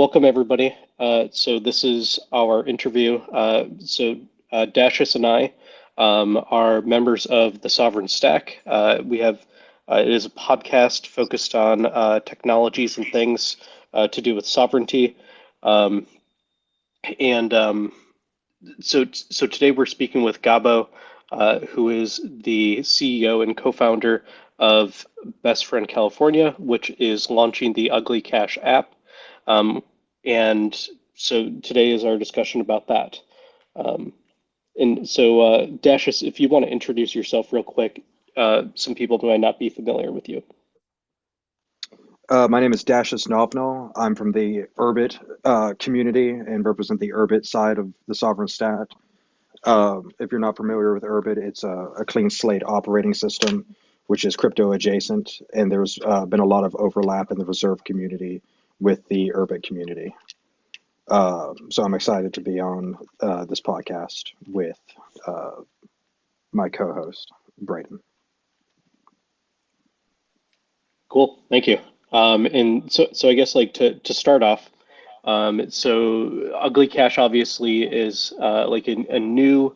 welcome everybody. So this is our interview. Dashus and I are members of the Sovereign Stack. It is a podcast focused on technologies and things to do with sovereignty. Um, and so today we're speaking with Gabo, who is the CEO and co-founder of Best Friend California, which is launching the Ugly Cash app. Um, and so today is our discussion about that. Um, Dashus, if you want to introduce yourself real quick, some people might not be familiar with you. My name is Dashus Novno. I'm from the Urbit community and represent the Urbit side of the Sovereign Stat. If you're not familiar with Urbit, it's a clean slate operating system, which is crypto adjacent, and there's been a lot of overlap in the Reserve community with the Urbit community. So I'm excited to be on this podcast with uh, my co-host, Brayden. Cool, thank you. And so I guess like to start off, so Ugly Cash obviously is like a new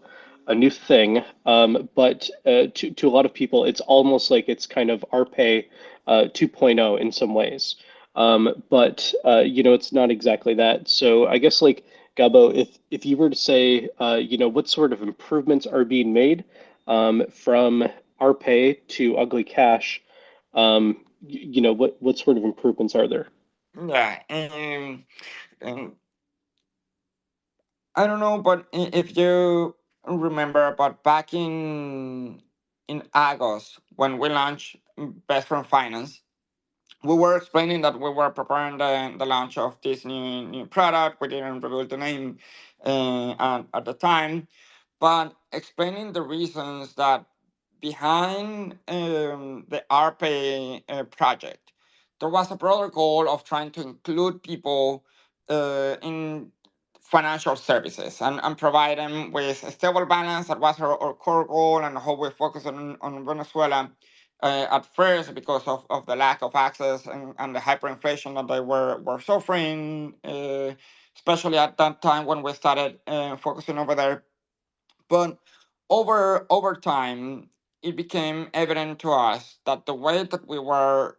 thing, but to a lot of people, it's almost like it's kind of RPay 2.0 in some ways. But it's not exactly that. So I guess like Gabo, if you were to say, what sort of improvements are being made from RPay to Ugly Cash, what sort of improvements are there? Yeah, and I don't know, but if you remember, but back in August when we launched Best from Finance, we were explaining that we were preparing the launch of this new product. We didn't reveal the name at the time, but explaining the reasons that behind the RPay project, there was a broader goal of trying to include people in financial services and provide them with a stable balance. That was our core goal, and how we focus on Venezuela at first because of the lack of access and the hyperinflation that they were suffering, especially at that time when we started focusing over there. But over time, it became evident to us that the way that we were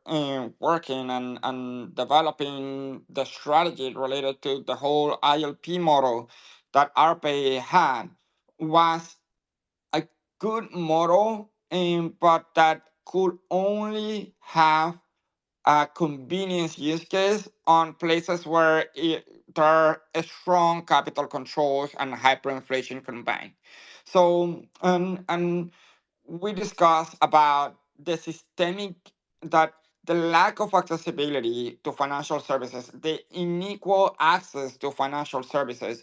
working and developing the strategy related to the whole ILP model that RPay had was a good model, but that could only have a convenience use case on places where there are strong capital controls and hyperinflation combined. So, and we discussed about the systemic that the lack of accessibility to financial services, the unequal access to financial services,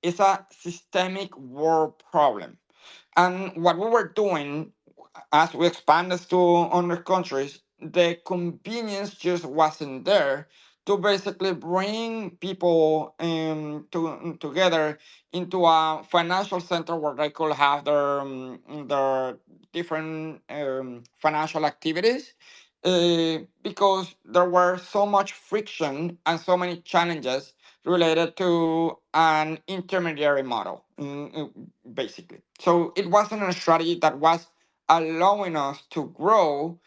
is a systemic world problem. And what we were doing as we expanded to other countries, the convenience just wasn't there to basically bring people together into a financial center where they could have their different financial activities, because there were so much friction and so many challenges related to an intermediary model, basically. So it wasn't a strategy that was allowing us to grow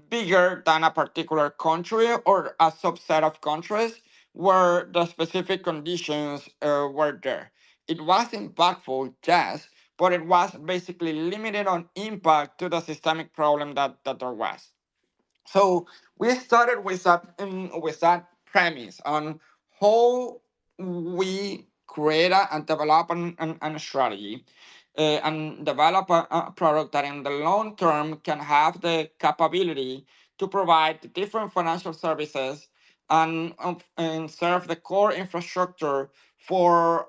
bigger than a particular country or a subset of countries where the specific conditions were there. It was impactful, yes, but it was basically limited on impact to the systemic problem that there was. So we started with that premise on how we create and develop an strategy, and develop a product that in the long term can have the capability to provide different financial services and serve the core infrastructure for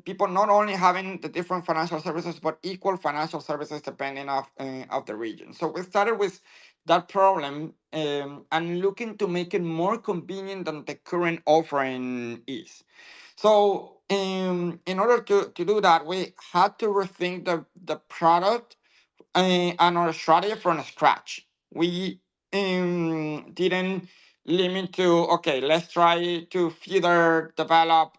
people not only having the different financial services but equal financial services depending of the region. So we started with that problem, and looking to make it more convenient than the current offering is. So, in order to do that, we had to rethink the product and our strategy from scratch. We didn't limit to, okay, let's try to further develop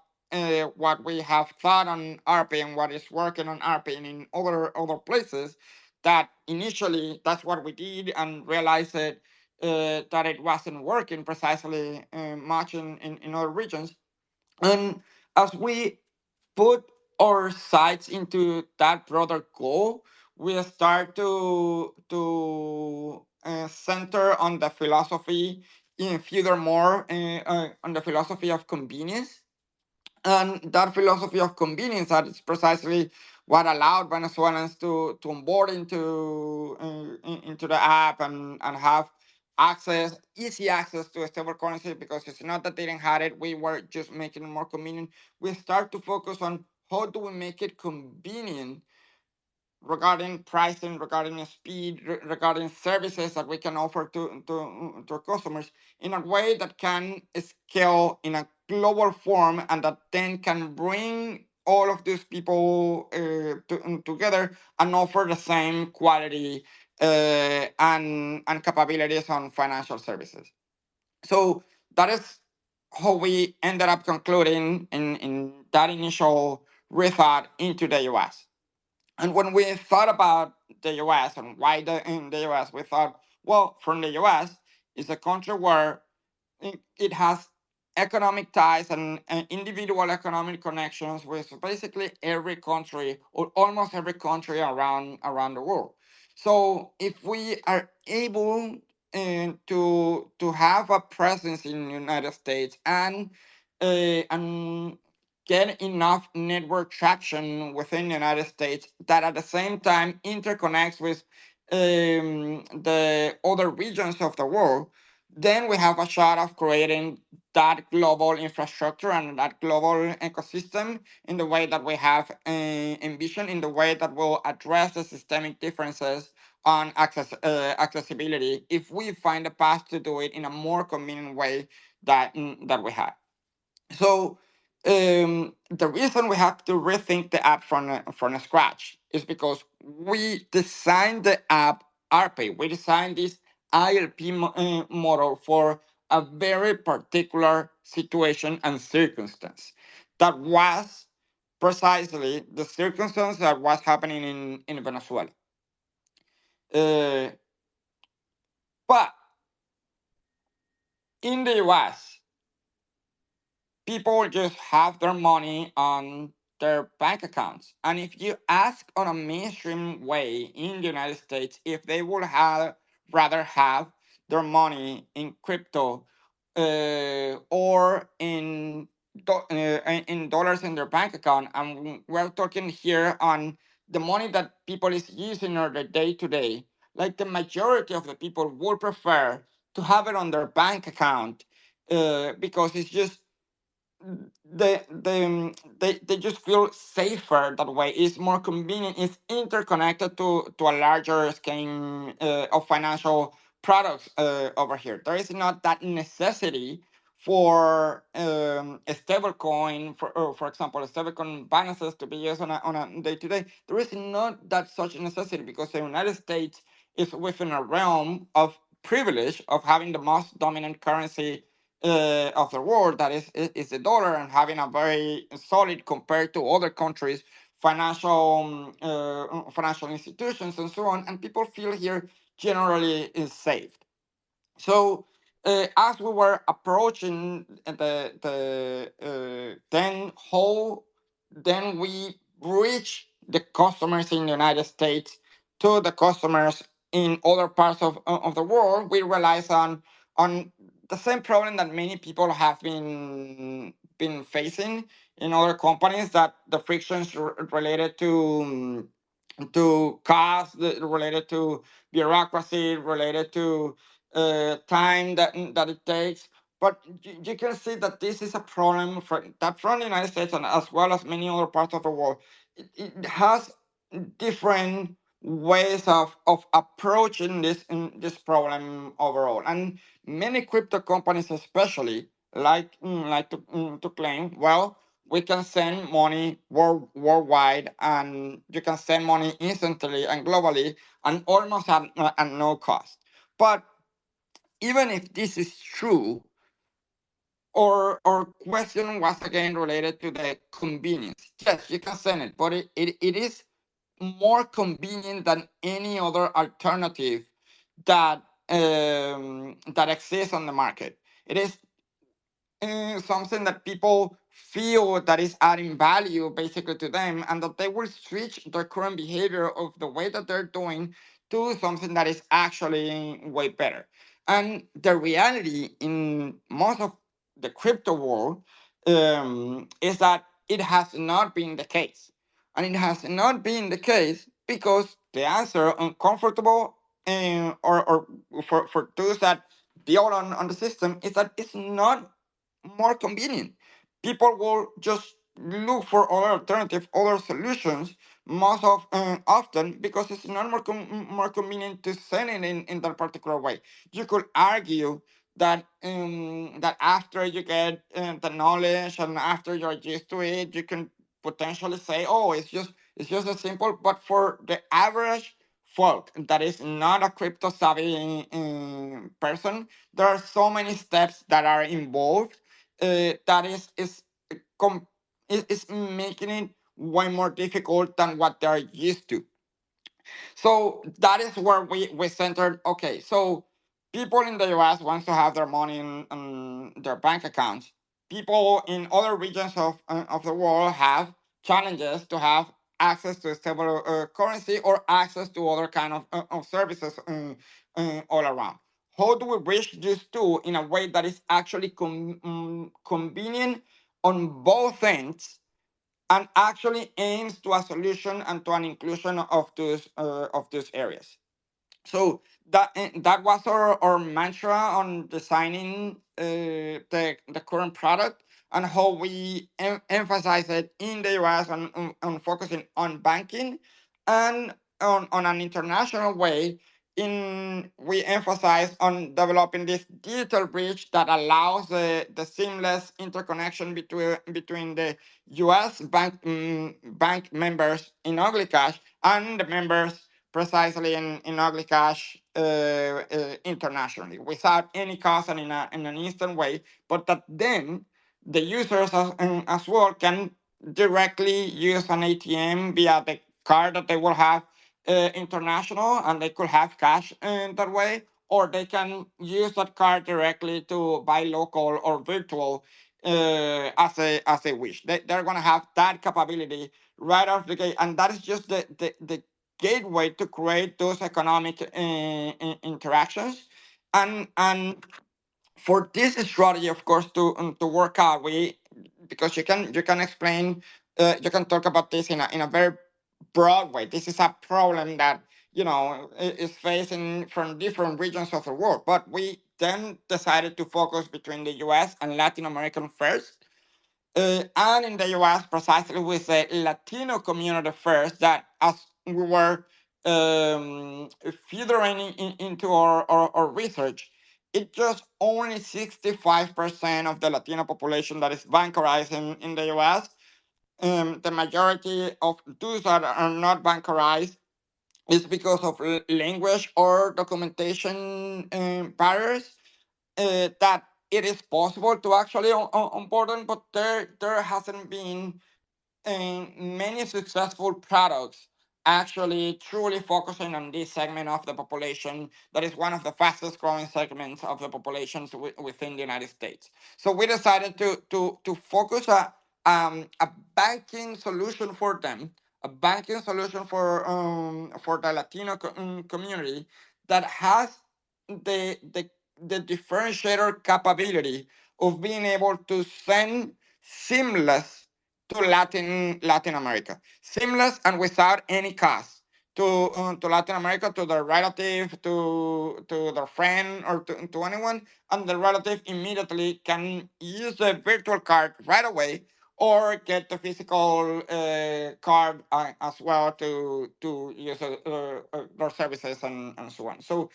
what we have thought on RPay and what is working on RPay and in other places. That initially that's what we did and realized that it wasn't working precisely much in other regions. And as we put our sights into that broader goal, we start to center on the philosophy, furthermore, on the philosophy of convenience. And that philosophy of convenience, that is precisely what allowed Venezuelans to onboard into the app and have easy access to a stable currency, because it's not that they didn't have it, we were just making it more convenient. We start to focus on how do we make it convenient regarding pricing, regarding speed, regarding services that we can offer to our customers in a way that can scale in a global form, and that then can bring all of these people together and offer the same quality and capabilities on financial services. So that is how we ended up concluding in that initial rethought into the US. And when we thought about the US and why in the US, we thought, well, from the US is a country where it has economic ties and individual economic connections with basically every country or almost every country around the world. So if we are able to have a presence in the United States and get enough network traction within the United States that at the same time interconnects with the other regions of the world, then we have a shot of creating that global infrastructure and that global ecosystem in the way that we have envisioned, in the way that will address the systemic differences on accessibility, if we find a path to do it in a more convenient way that we have. So the reason we have to rethink the app from scratch is because we designed the app RPay. We designed this ILP model for a very particular situation and circumstance. That was precisely the circumstance that was happening in Venezuela. Uh, but in the US, people just have their money on their bank accounts. And if you ask on a mainstream way in the United States if they would have rather have their money in crypto or in dollars in their bank account, and we're talking here on the money that people is using on their day to day, like the majority of the people would prefer to have it on their bank account because it's just they just feel safer that way. It's more convenient. It's interconnected to a larger scheme of financial products over here. There is not that necessity for a stable coin, for example, a stable coin balances to be used on a day to day. There is not that such necessity because the United States is within a realm of privilege of having the most dominant currency of the world, that is the dollar, and having a very solid compared to other countries financial institutions and so on, and people feel here generally is safe. So as we were approaching then how then we reach the customers in the United States to the customers in other parts of the world, we realize on the same problem that many people have been facing in other companies, that the frictions related to cost, related to bureaucracy, related to time that it takes. But you can see that this is a problem from the United States and as well as many other parts of the world. It has different ways of approaching this problem overall. And many crypto companies especially like to claim, well, we can send money worldwide, and you can send money instantly and globally and almost at no cost. But even if this is true, our question was again related to the convenience. Yes, you can send it, but it is more convenient than any other alternative that that exists on the market. It is something that people feel that is adding value basically to them, and that they will switch their current behavior of the way that they're doing to something that is actually way better. And the reality in most of the crypto world is that it has not been the case. And it has not been the case because the answer uncomfortable or for those that build on the system is that it's not more convenient. People will just look for other alternative, other solutions most of often because it's not more convenient to send it in that particular way. You could argue that after you get the knowledge and after you're used to it, you can potentially say, "Oh, it's just as simple." But for the average folk that is not a crypto savvy person, there are so many steps that are involved that com- is making it way more difficult than what they're used to. So that is where we centered. Okay, so people in the US wants to have their money in their bank accounts. People in other regions of the world have challenges to have access to a stable currency or access to other kind of services all around. How do we bridge these two in a way that is actually convenient on both ends and actually aims to a solution and to an inclusion of those areas? So that was our mantra on designing the current product, and how we emphasize it in the US on focusing on banking, and on an international way. In we emphasize on developing this digital bridge that allows the seamless interconnection between the US bank members in Ugly Cash and the members precisely in ugly cash internationally without any cost and in an instant way, but that then the users as well can directly use an ATM via the card that they will have international, and they could have cash that way, or they can use that card directly to buy local or virtual as they wish. They're going to have that capability right off the gate, and that is just the gateway to create those economic interactions. And for this strategy, of course, to work out, we because you can explain, you can talk about this in a very broad way. This is a problem that is facing from different regions of the world, but we then decided to focus between the U.S. and Latin American first, and in the US, precisely with the Latino community first, that as we were featuring into our research, it just only 65% of the Latino population that is bancarized in the US. The majority of those that are not bancarized is because of language or documentation barriers, that it is possible to actually onboard them, but there hasn't been many successful products actually truly focusing on this segment of the population that is one of the fastest growing segments of the populations within the United States. So we decided to focus a banking solution for them, a banking solution for the Latino community that has the the differentiator capability of being able to send seamless to Latin America, seamless and without any cost to Latin America, to their relative, to their friend, or to anyone, and the relative immediately can use the virtual card right away, or get the physical card as well to use their services and so on. So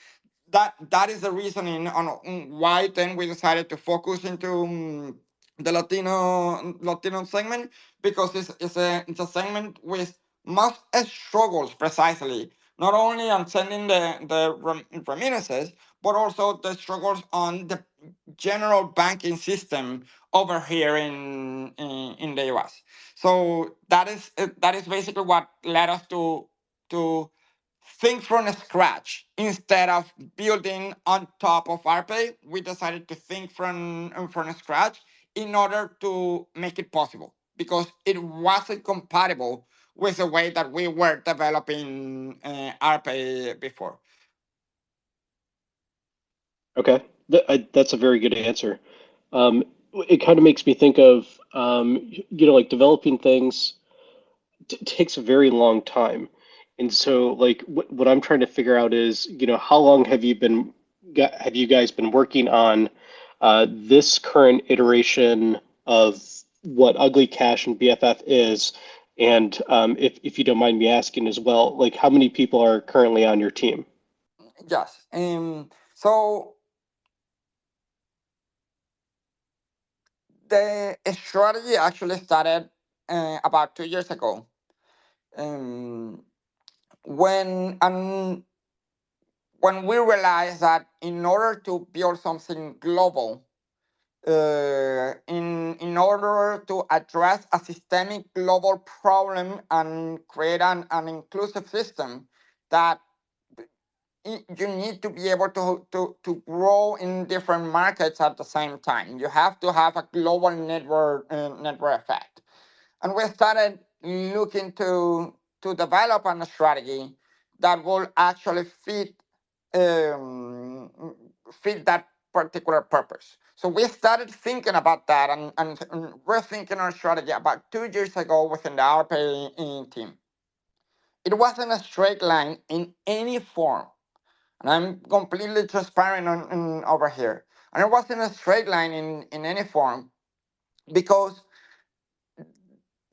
that is the reasoning on why then we decided to focus into the Latino segment, because it's a segment with most struggles, precisely not only on sending the remittances, but also the struggles on the general banking system over here in the US. So that is basically what led us to think from scratch instead of building on top of RPay. We decided to think from scratch in order to make it possible because it wasn't compatible with the way that we were developing RPay before. Okay, that's a very good answer. Um, it kind of makes me think of, like developing things takes a very long time. And so, like, what I'm trying to figure out is, how long have you guys been working on this current iteration of what Ugly Cash and BFF is? And if you don't mind me asking as well, like, how many people are currently on your team? Yes. So the strategy actually started about 2 years ago. Um, when and when we realized that in order to build something global, in order to address a systemic global problem and create an inclusive system, that you need to be able to grow in different markets at the same time. You have to have a global network effect. And we started looking to develop a strategy that will actually um, fit that particular purpose. So we started thinking about that, and we're thinking our strategy about 2 years ago within the RPay team. It wasn't a straight line in any form, and I'm completely transparent over here. And it wasn't a straight line in any form because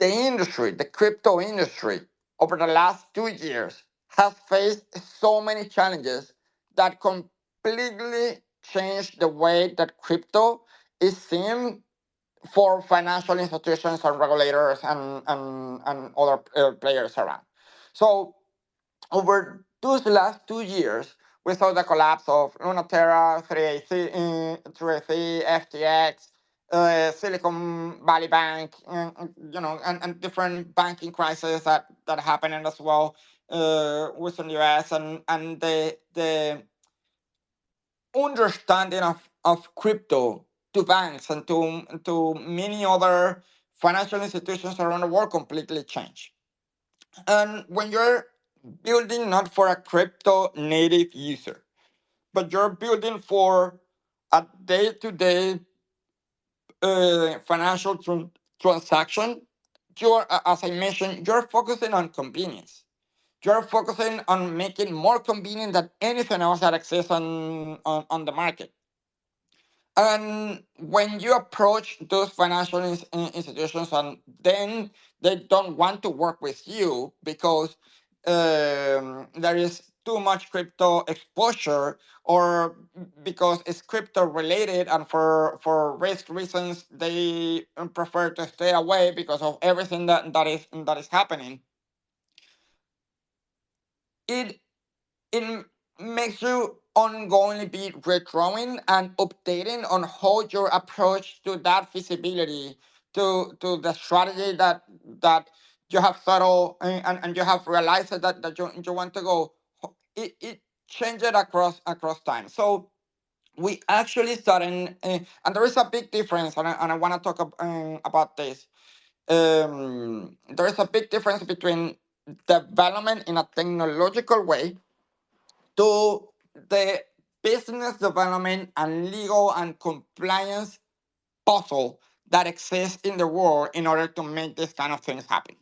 the industry, the crypto industry, over the last 2 years has faced so many challenges that completely changed the way that crypto is seen for financial institutions and regulators and other players around. So over those last 2 years, we saw the collapse of Lunaterra, 3AC, FTX, Silicon Valley Bank, and different banking crises that happened as well within the US, and the understanding of crypto to banks and to many other financial institutions around the world completely changed. And when you're building not for a crypto native user, but you're building for a day-to-day financial transaction, as I mentioned, you're focusing on convenience. You're focusing on making more convenient than anything else that exists on the market. And when you approach those financial institutions, and then they don't want to work with you because there is too much crypto exposure, or because it's crypto related, and for risk reasons they prefer to stay away because of everything that is happening. It it makes you ongoingly be regrowing and updating on how your approach to that feasibility, to the strategy that you have settled, and you have realized that you want to go. It changed across time. So we actually started, and there is a big difference, and I want to talk about this. There is a big difference between development in a technological way to the business development and legal and compliance puzzle that exists in the world in order to make this kind of things happen.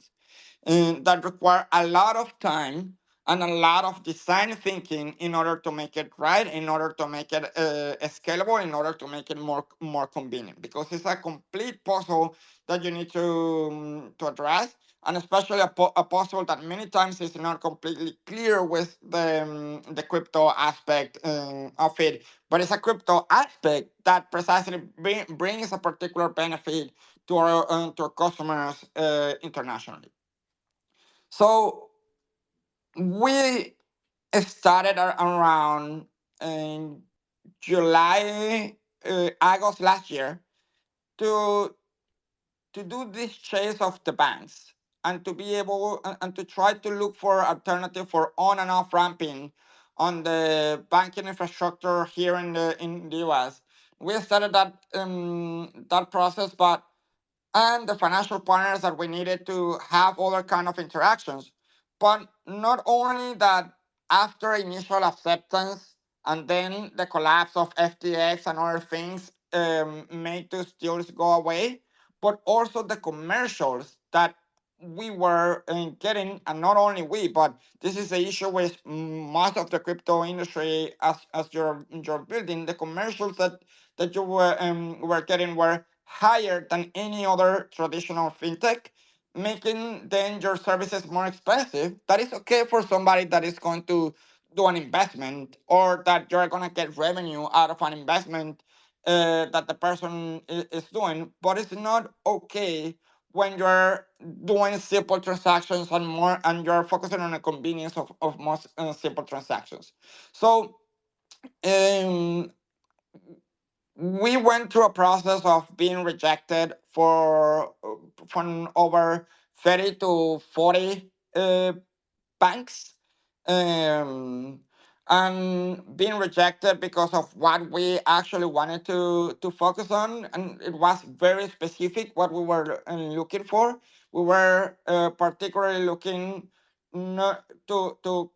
That require a lot of time and a lot of design thinking in order to make it right, in order to make it scalable, in order to make it more convenient. Because it's a complete puzzle that you need to address, and especially a puzzle that many times is not completely clear with the crypto aspect of it. But it's a crypto aspect that precisely brings a particular benefit to our customers internationally. So we started around July, August last year to do this chase of the banks and to be able and to try to look for alternative for on and off ramping on the banking infrastructure here in the US. We started that process, but and the financial partners that we needed to have other kind of interactions. But not only that, after initial acceptance and then the collapse of FTX and other things made those deals go away, but also the commercials that we were getting, and not only we, but this is the issue with most of the crypto industry as you're building the commercials that you were getting were higher than any other traditional fintech, making then your services more expensive. That is okay for somebody that is going to do an investment or that you're going to get revenue out of an investment that the person is doing, but it's not okay when you're doing simple transactions and you're focusing on the convenience of most simple transactions. So um, we went through a process of being rejected for from over 30 to 40 banks, um, and being rejected because of what we actually wanted to focus on, and it was very specific what we were looking for. We were particularly looking not to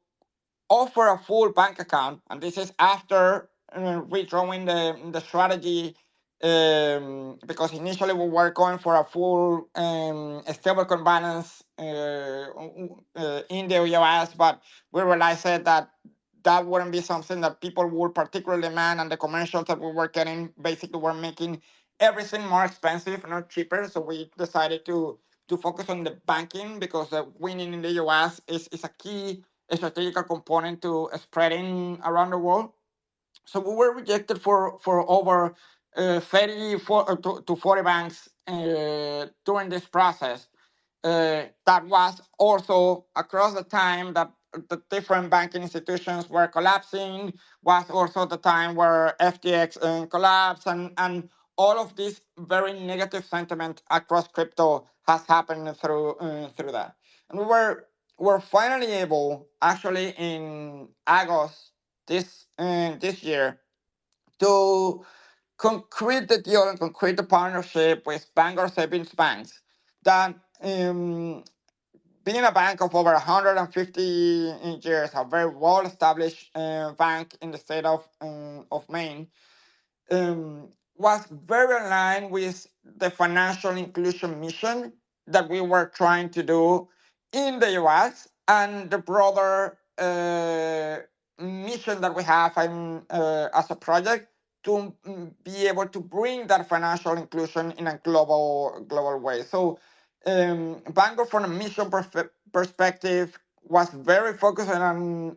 offer a full bank account, and this is after redrawing the strategy, because initially we were going for a full stablecoin balance in the US, but we realized that that wouldn't be something that people would particularly demand, and the commercials that we were getting basically were making everything more expensive, not cheaper. So we decided to focus on the banking because winning in the US is a key a strategic component to spreading around the world. So we were rejected for over 40 banks during this process. That was also across the time that the different banking institutions were collapsing, was also the time where FTX collapsed, and all of this very negative sentiment across crypto has happened through that. And we were finally able, actually in August this year, to concrete the deal and concrete the partnership with Bangor Savings Banks that, being a bank of over 150 years, a very well established bank in the state of Maine, was very aligned with the financial inclusion mission that we were trying to do in the US and the broader mission that we have as a project to be able to bring that financial inclusion in a global way. So Bangor, from a mission perspective, was very focused on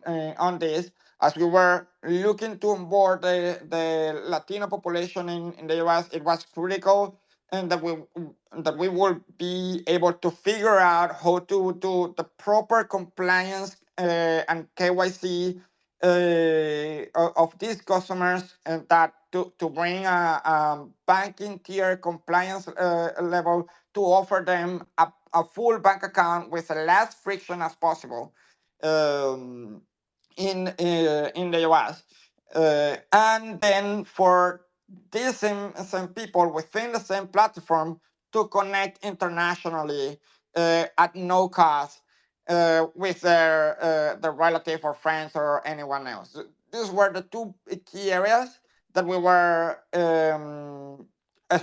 this, as we were looking to onboard the Latino population in the US. It was critical, and that we will be able to figure out how to do the proper compliance and KYC of these customers, and that to bring a banking tier compliance level to offer them a full bank account with as less friction as possible. Um, in the US. And then for these same people within the same platform to connect internationally at no cost with their relative or friends or anyone else. These were the two key areas that we were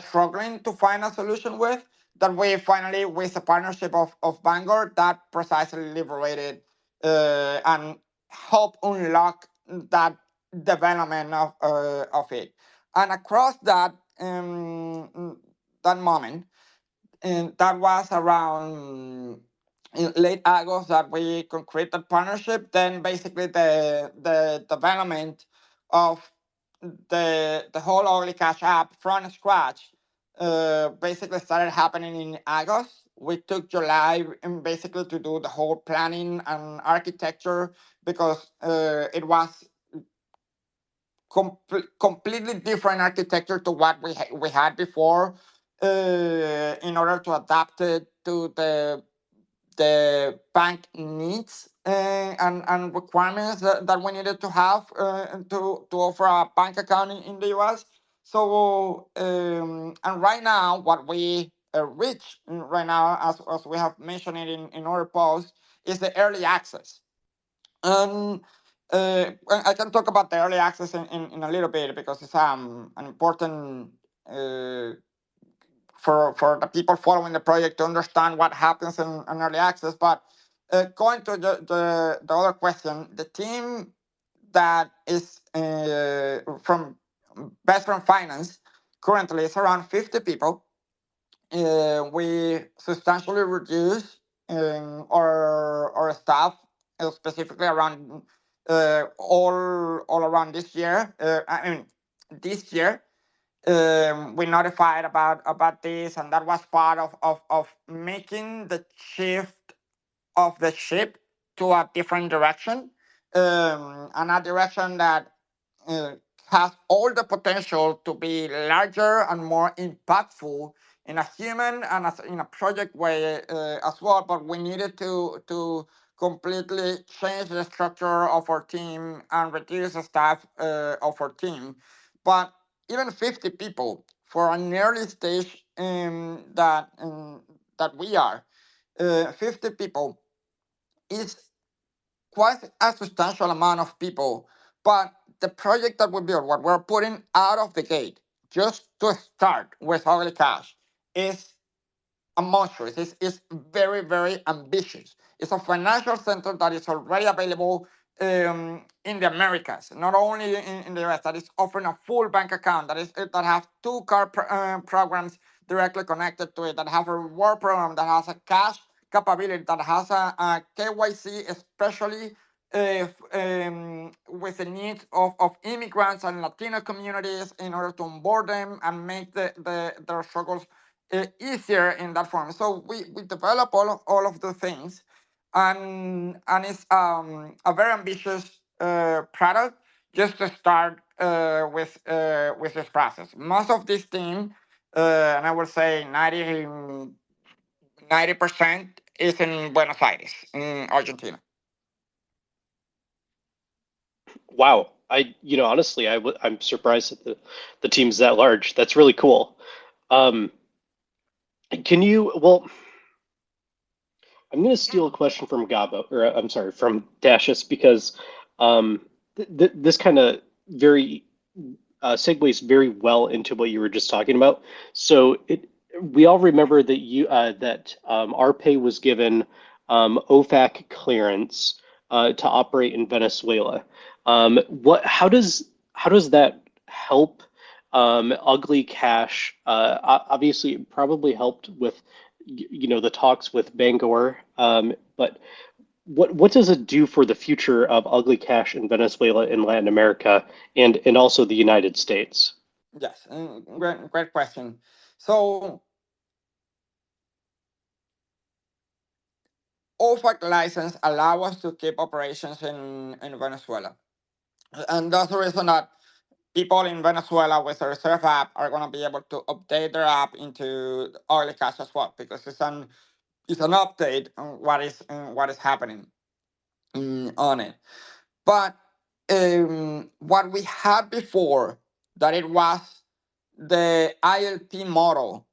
struggling to find a solution with. That we finally, with the partnership of Bangor, that precisely liberated and help unlock that development of it. And across that moment, and that was around in late August that we concreted partnership. Then basically the development of the whole Ugly Cash app from scratch basically started happening in August. We took July basically to do the whole planning and architecture because it was completely different architecture to what we had before, in order to adapt it to the bank needs, and requirements that we needed to have, to offer a bank account in the US. So, and right now, what we reach right now, as we have mentioned it in our post, is the early access. And I can talk about the early access in a little bit, because it's an important, for the people following the project to understand what happens in early access. But going to the other question, the team that is from Best from Finance currently is around 50 people. We substantially reduce our staff, specifically around, all around this year. I mean, this year, we notified about this, and that was part of making the shift of the ship to a different direction, and a direction that uh, has all the potential to be larger and more impactful in a human and in a project way, as well. But we needed to completely change the structure of our team and reduce the staff of our team. But even 50 people for an early stage, that we are, 50 people is quite a substantial amount of people. But the project that we built, what we're putting out of the gate, just to start with Ugly Cash, is a monstrous. It's very, very ambitious. It's a financial center that is already available, in the Americas, not only in the US, that is offering a full bank account, that have two programs directly connected to it, that have a reward program, that has a cash capability, that has a KYC, especially with the needs of immigrants and Latino communities, in order to onboard them and make their struggles easier in that form. So we develop all of the things, and it's a very ambitious product, just to start with this process. Most of this team, and I would say 90% is in Buenos Aires, in Argentina. Wow. Honestly, I'm surprised that the team's that large. That's really cool. Um, well, I'm going to steal a question from Gabo, or I'm sorry, from Dashus, because this kind of very segues very well into what you were just talking about. So we all remember that RPay was given OFAC clearance to operate in Venezuela. How does that help Ugly Cash? Obviously, it probably helped with the talks with Bangor, but what does it do for the future of Ugly Cash in Venezuela, in Latin America, and also the United States? Yes, great question. So OFAC license allow us to keep operations in Venezuela. And that's the reason that people in Venezuela with a reserve app are going to be able to update their app into Oily Cash as well, because it's an update on what is happening, on it. But what we had before, that it was the ILP model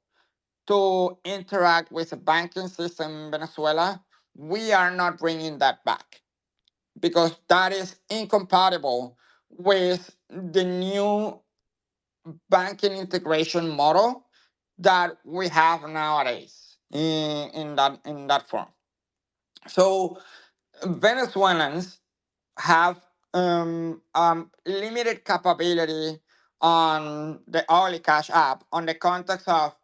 to interact with the banking system in Venezuela, we are not bringing that back, because that is incompatible with the new banking integration model that we have nowadays in that form. So Venezuelans have limited capability on the Early Cash app, on the context of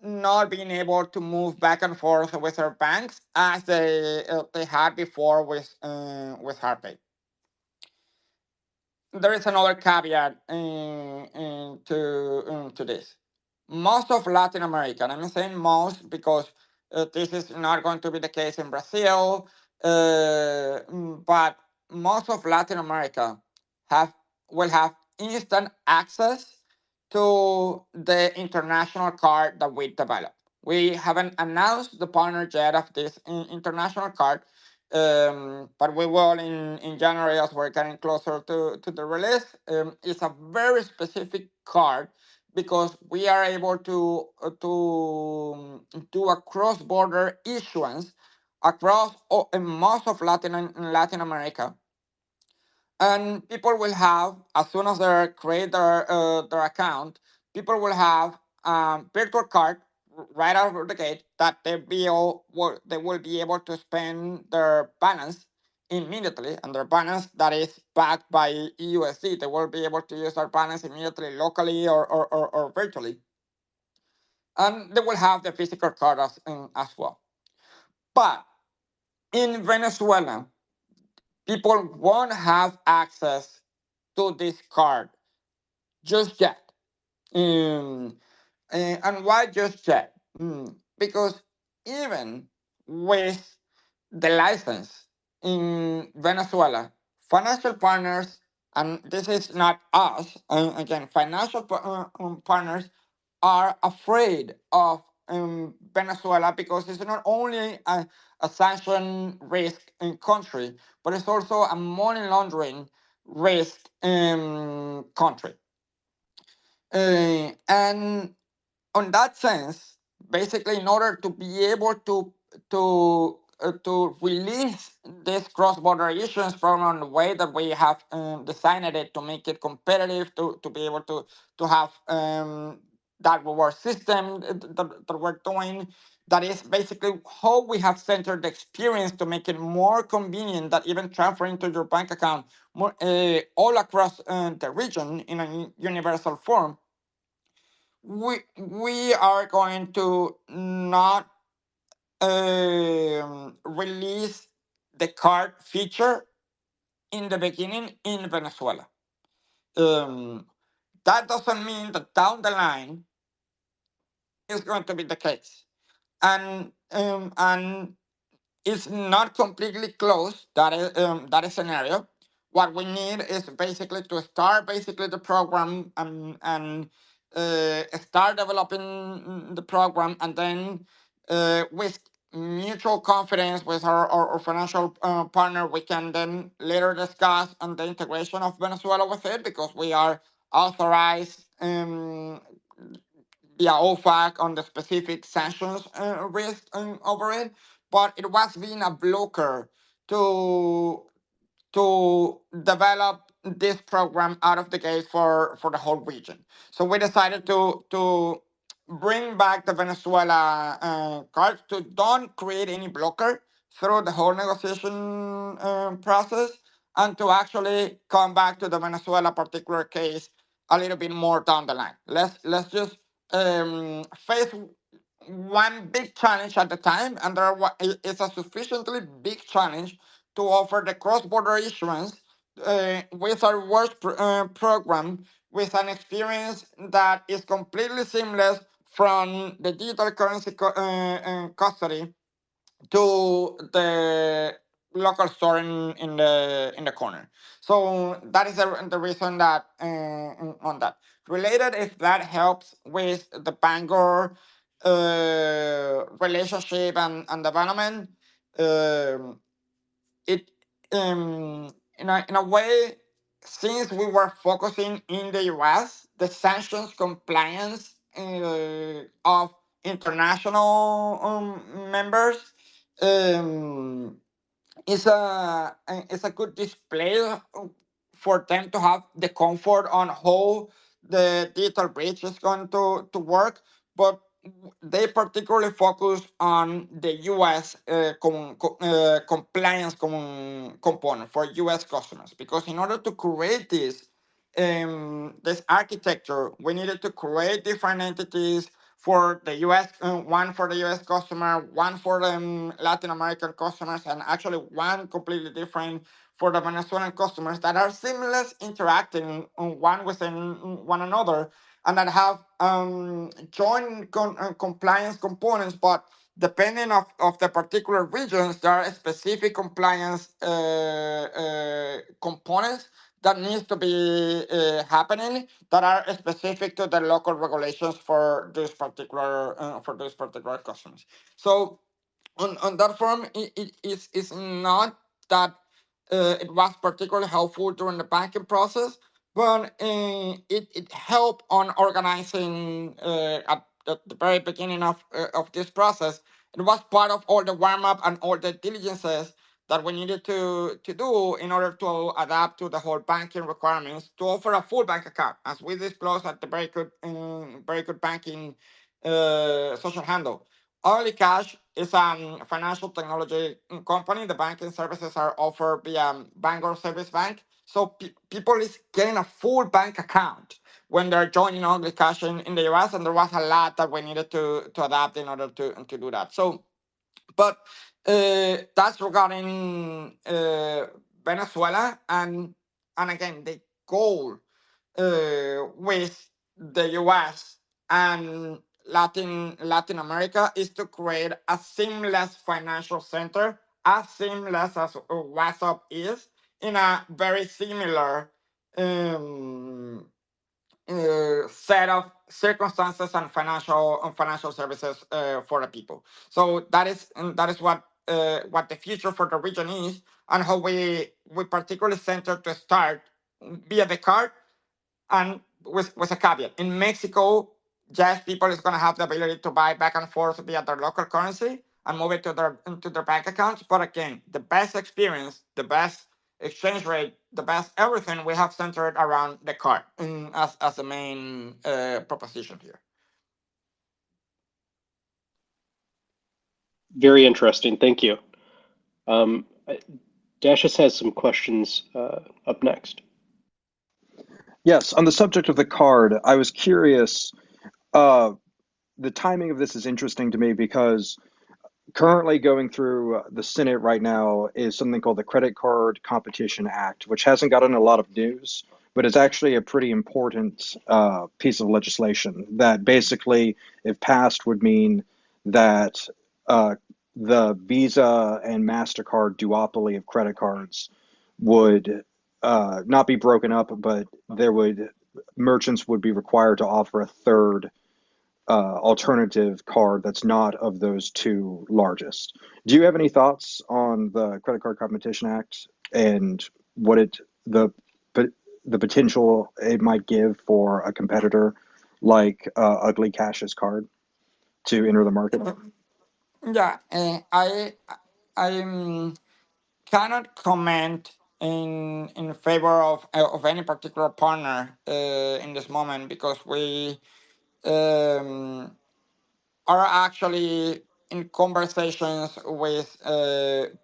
not being able to move back and forth with their banks as they had before with RPay. There is another caveat to this. Most of Latin America, and I'm saying most because this is not going to be the case in Brazil, but most of Latin America have will have instant access to the international card that we developed. We haven't announced the partner yet of this international card, but we will in January as we're getting closer to the release. It's a very specific card because we are able to do a cross-border issuance across most of Latin America, and people will have, as soon as they create their account, people will have virtual card right out of the gate that they will be able to spend their balance immediately, and their balance that is backed by eUSD. They will be able to use their balance immediately locally or virtually, and they will have the physical card as well. But in Venezuela, people won't have access to this card just yet. Um, and why just yet? Because even with the license in Venezuela, financial partners, and this is not us, again, financial partners are afraid of Venezuela because it's not only a sanction risk in country, but it's also a money laundering risk country. And on that sense, basically, in order to be able to release this cross-border issuance program in the way that we have designed it to make it competitive, to be able to have that reward system that we're doing, that is basically how we have centered the experience to make it more convenient that even transferring to your bank account more, all across the region in a universal form. We are going to not release the card feature in the beginning in Venezuela. Um, that doesn't mean that down the line is going to be the case, and it's not completely closed. That is scenario. What we need is basically to start basically the program and start developing the program, and then with mutual confidence with our financial partner, we can then later discuss on the integration of Venezuela with it, because we are authorized via OFAC on the specific sanctions risk over it, but it was being a blocker to develop this program out of the gate for the whole region. So we decided to bring back the Venezuela card, to don't create any blocker through the whole negotiation process, and to actually come back to the Venezuela particular case a little bit more down the line. Let's just face one big challenge at the time, and it's a sufficiently big challenge to offer the cross-border issuance with our program, with an experience that is completely seamless from the digital currency custody to the local store in the corner. So that is the reason that on that. Related, if that helps with the Bangor relationship and development, um, it in a way, since we were focusing in the US, the sanctions compliance of international members um, is a good display for them to have the comfort on how the digital bridge is going to work, but they particularly focus on the US compliance component for US customers, because in order to create this architecture, we needed to create different entities for the US, one for the US customer, one for the Latin American customers, and actually one completely different for the Venezuelan customers, that are seamless, interacting one within one another, and that have joint compliance components, but depending of the particular regions, there are specific compliance components that needs to be happening that are specific to the local regulations for those particular customers. So on that form, it's not that it was particularly helpful during the banking process, but it helped on organizing at the very beginning of this process. It was part of all the warm up and all the diligences that we needed to do in order to adapt to the whole banking requirements to offer a full bank account, as we disclosed at the very good banking social handle. Only Cash is a financial technology company. The banking services are offered via Bangor Service Bank. So people is getting a full bank account when they're joining Only Cash in the US, and there was a lot that we needed to adapt in order to do that. So, but that's regarding Venezuela, and again the goal with the US and Latin America is to create a seamless financial center, as seamless as WhatsApp is, in a very similar um, set of circumstances and financial services for the people. So that is what the future for the region is, and how we particularly center to start via the card, and with a caveat. In Mexico, yes, people is going to have the ability to buy back and forth via their local currency and move it to their bank accounts. But again, the best experience, the best exchange rate, the best everything we have centered around the card as the main proposition here. Very interesting. Thank you. Dashus has some questions up next. Yes, on the subject of the card, I was curious. The timing of this is interesting to me because currently going through the Senate right now is something called the Credit Card Competition Act, which hasn't gotten a lot of news, but it's actually a pretty important piece of legislation that basically, if passed, would mean that uh, the Visa and MasterCard duopoly of credit cards would not be broken up, but merchants would be required to offer a third alternative card that's not of those two largest. Do you have any thoughts on the Credit Card Competition Act and what the potential it might give for a competitor like Ugly Cash's card to enter the market? Yeah, I cannot comment in favor of any particular partner in this moment, because we um, are actually in conversations with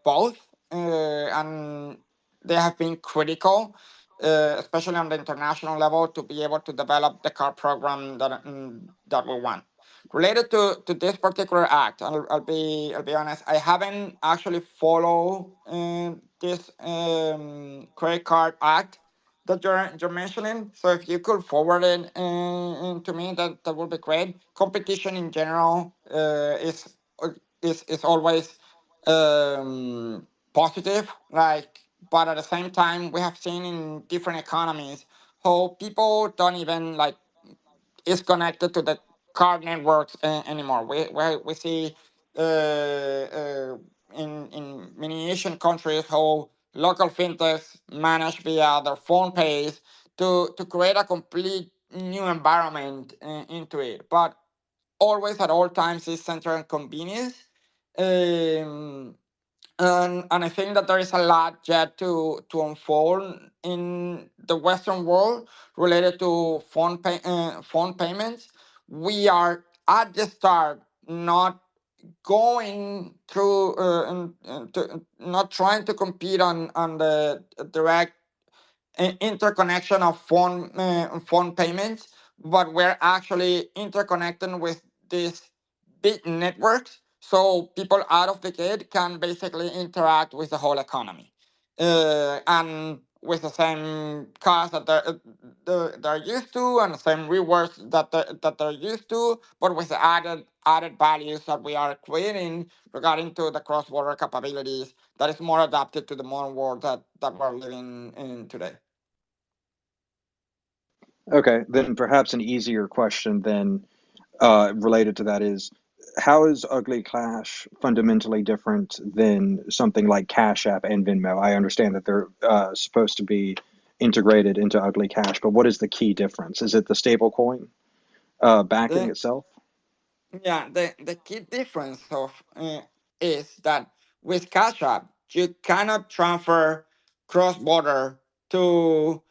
both, and they have been critical, especially on the international level, to be able to develop the car program that we want. Related to this particular act, I'll be honest. I haven't actually followed this credit card act that you're mentioning. So if you could forward it to me, that would be great. Competition in general is always positive. Like, but at the same time, we have seen in different economies how people don't even like is connected to the card networks anymore. We see in many Asian countries how local fintechs manage via their phone pays to create a complete new environment into it. But always at all times is centered on convenience. Um, and I think that there is a lot yet to unfold in the Western world related to phone payments. We are at the start, not going through not trying to compete on the direct interconnection of phone payments, but we're actually interconnecting with these big networks, so people out of the gate can basically interact with the whole economy, and with the same cost that they're used to, and the same rewards that they're used to, but with the added values that we are creating regarding to the cross-border capabilities that is more adapted to the modern world that we're living in today. Okay, then perhaps an easier question than related to that is how is Ugly Cash fundamentally different than something like Cash App and Venmo? I understand that they're supposed to be integrated into Ugly Cash, but what is the key difference? Is it the stable coin backing The itself? Yeah, the key difference of is that with Cash App you cannot transfer cross border to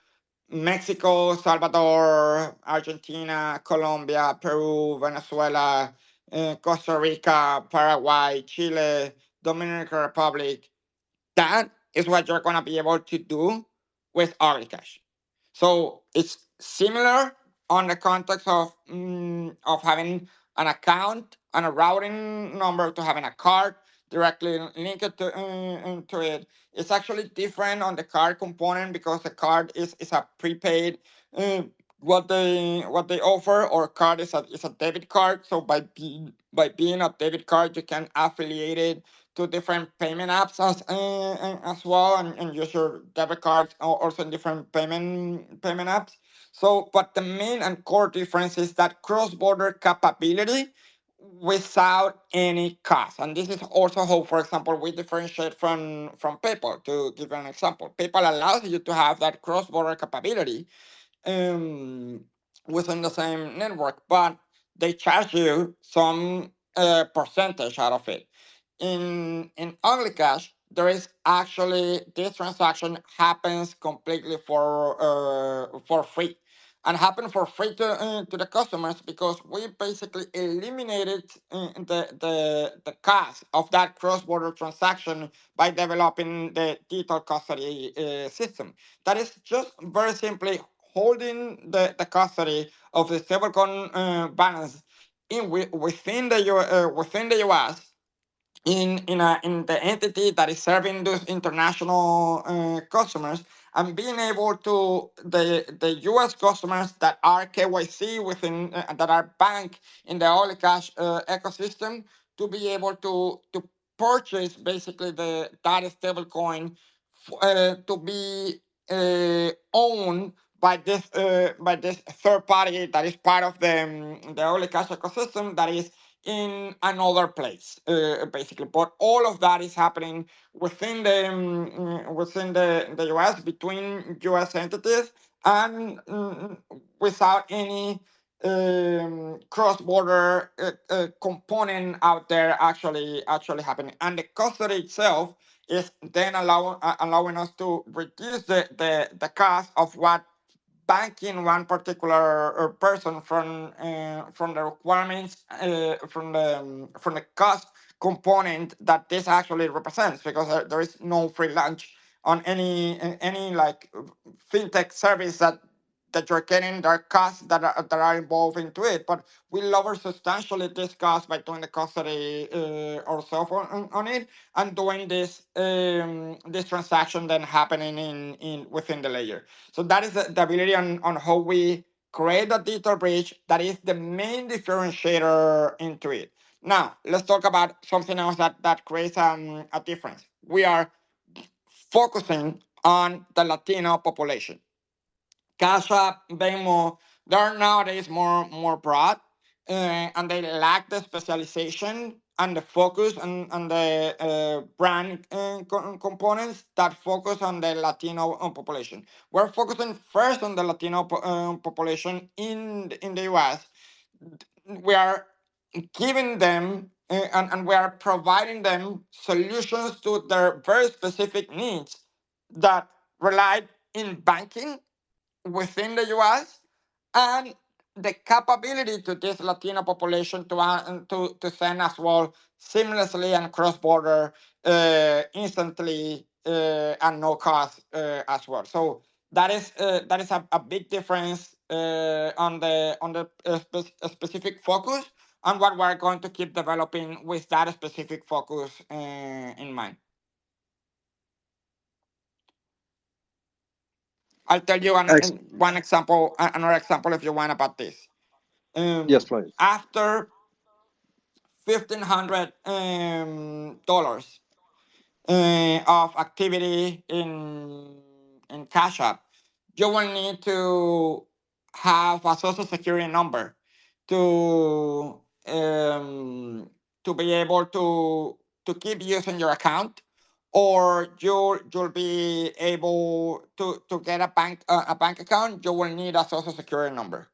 Mexico, Salvador, Argentina, Colombia, Peru, Venezuela, Costa Rica, Paraguay, Chile, Dominican Republic. That is what you're gonna be able to do with Cash. So it's similar on the context of having an account and a routing number to having a card directly linked to it. It's actually different on the card component because the card is a prepaid. Uh, what they offer, or card is a debit card. So by being a debit card, you can affiliate it to different payment apps as well, and use your debit cards also in different payment apps. So, but the main and core difference is that cross-border capability without any cost. And this is also how, for example, we differentiate from PayPal. To give you an example, PayPal allows you to have that cross-border capability um, within the same network, but they charge you some percentage out of it. In OnlyCash, there is actually this transaction happens completely for free, and happen for free to the customers because we basically eliminated the cost of that cross border transaction by developing the digital custody system. That is just very simply holding the custody of the stablecoin balance within within the US in the entity that is serving those international customers, and being able to the U.S. customers that are KYC within that are banked in the Cash ecosystem, to be able to purchase basically the that stablecoin to be owned by this third party that is part of the Cash ecosystem, that is in another place, basically. But all of that is happening within the U.S., between U.S. entities, and without any cross-border component out there actually happening. And the custody itself is then allowing us to reduce the cost of what banking one particular person from the requirements from the cost component that this actually represents, because there is no free lunch on any like fintech service that you're getting. There are costs that are involved into it, but we lower substantially this cost by doing the custody ourselves on it, and doing this transaction then happening in within the layer. So that is the ability on how we create a digital bridge. That is the main differentiator into it. Now, let's talk about something else that creates a difference. We are focusing on the Latino population. Cash App, Venmo, they're nowadays more broad, and they lack the specialization and the focus on the brand components that focus on the Latino population. We're focusing first on the Latino population in the US. We are giving them and we are providing them solutions to their very specific needs that rely in banking within the US, and the capability to this Latino population to send as well seamlessly and cross border instantly and no cost as well. So that is a big difference on the specific focus, and what we're going to keep developing with that specific focus in mind. I'll tell you Ex one example, another example if you want about this. yes, please. After $1,500 dollars of activity in Cash App, you will need to have a social security number to um, to be able to keep using your account, or you'll be able to get a bank account. You will need a social security number,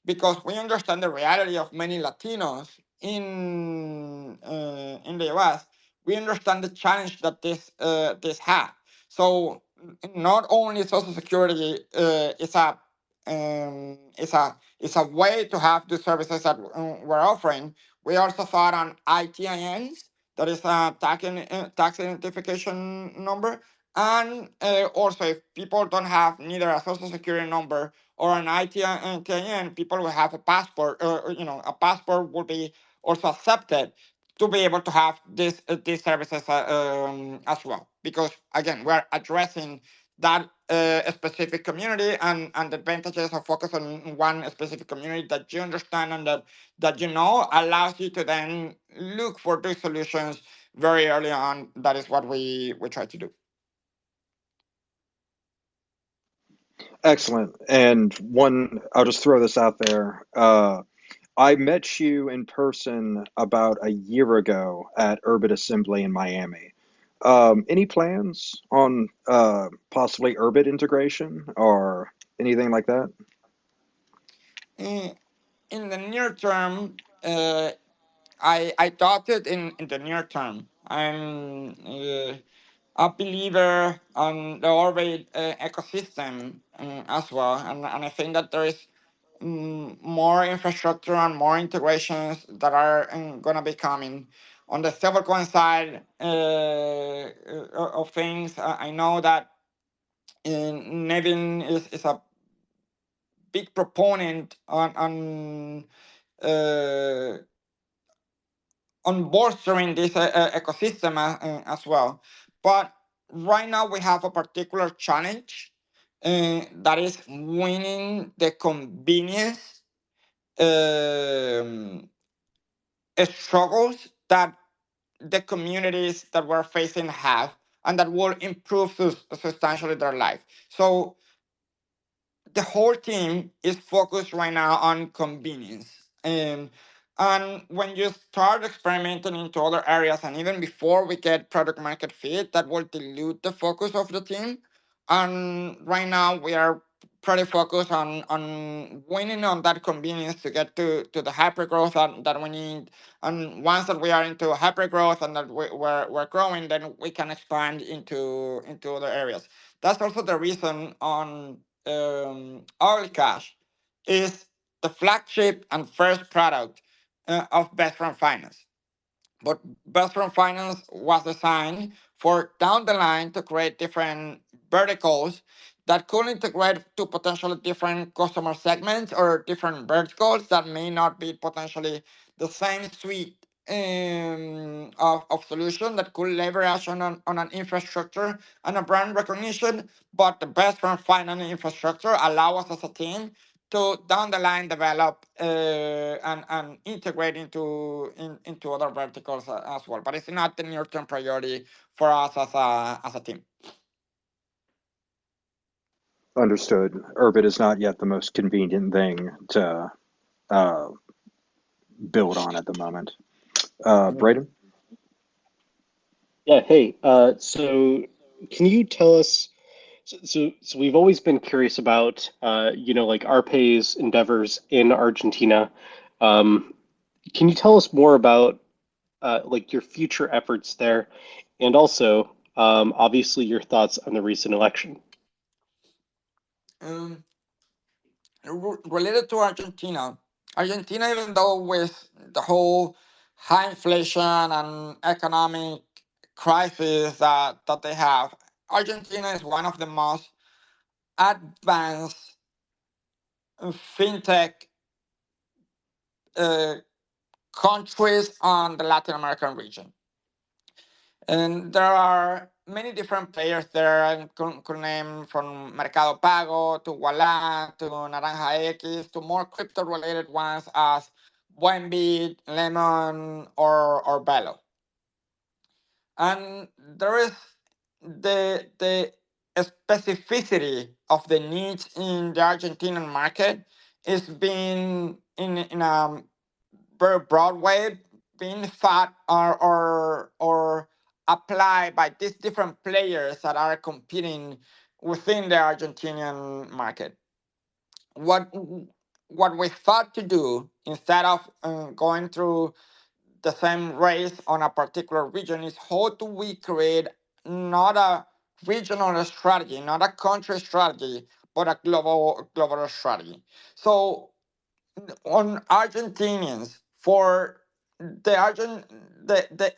because we understand the reality of many Latinos in the US. We understand the challenge that this has. So not only Social Security is a way to have the services that we're offering. We also thought on ITINs, that is a tax identification number, and also if people don't have neither a Social Security number or an ITIN, people will have a passport, or a passport will be also accepted to be able to have these services as well. Because again, we're addressing that specific community, and the advantages of focus on one specific community that you understand and that allows you to then look for these solutions very early on. That is what we try to do. Excellent. And I'll just throw this out there. I met you in person about a year ago at Urbit Assembly in Miami. Any plans on possibly Urbit integration or anything like that? In the near term, I thought it in the near term. I'm a believer on the Orbit ecosystem as well, and I think that there is more infrastructure and more integrations that are going to be coming. On the stablecoin side of things, I know that Nevin is a big proponent uh, on bolstering this ecosystem as well. But right now we have a particular challenge that is winning the convenience struggles that the communities that we're facing have, and that will improve substantially their life. So the whole team is focused right now on convenience. And when you start experimenting into other areas, and even before we get product market fit, that will dilute the focus of the team. And right now we are pretty focused on winning on that convenience to get to the hyper growth that we need. And once that we are into hyper growth and that we're growing, then we can expand into other areas. That's also the reason on Oil Cash is the flagship and first product of Best Friend Finance. But Best Friend Finance was designed for down the line to create different verticals that could integrate to potentially different customer segments or different verticals that may not be potentially the same suite of solution that could leverage on an infrastructure and a brand recognition. But the Best Friend Finance infrastructure allow us as a team to down the line develop and integrate into other verticals as well. But it's not the near term priority for us as a team. Understood. Urbit is not yet the most convenient thing to uh, build on at the moment. Braden? Yeah, hey, so can you tell us, so we've always been curious about, like RPay's endeavors in Argentina. Um, can you tell us more about like your future efforts there, and also, obviously, your thoughts on the recent election? Um, Related to Argentina, even though with the whole high inflation and economic crisis that they have, Argentina is one of the most advanced fintech uh, countries on the Latin American region. And there are many different players there. I could name from Mercado Pago to Walla to Naranja X to more crypto related ones as Buenbit, Lemon, or Velo. And there is the specificity of the needs in the Argentinian market is being in a very broad way being thought or applied by these different players that are competing within the Argentinian market. What what we thought to do instead of going through the same race on a particular region is how do we create not a regional strategy, not a country strategy, but a global strategy. So on Argentinians for the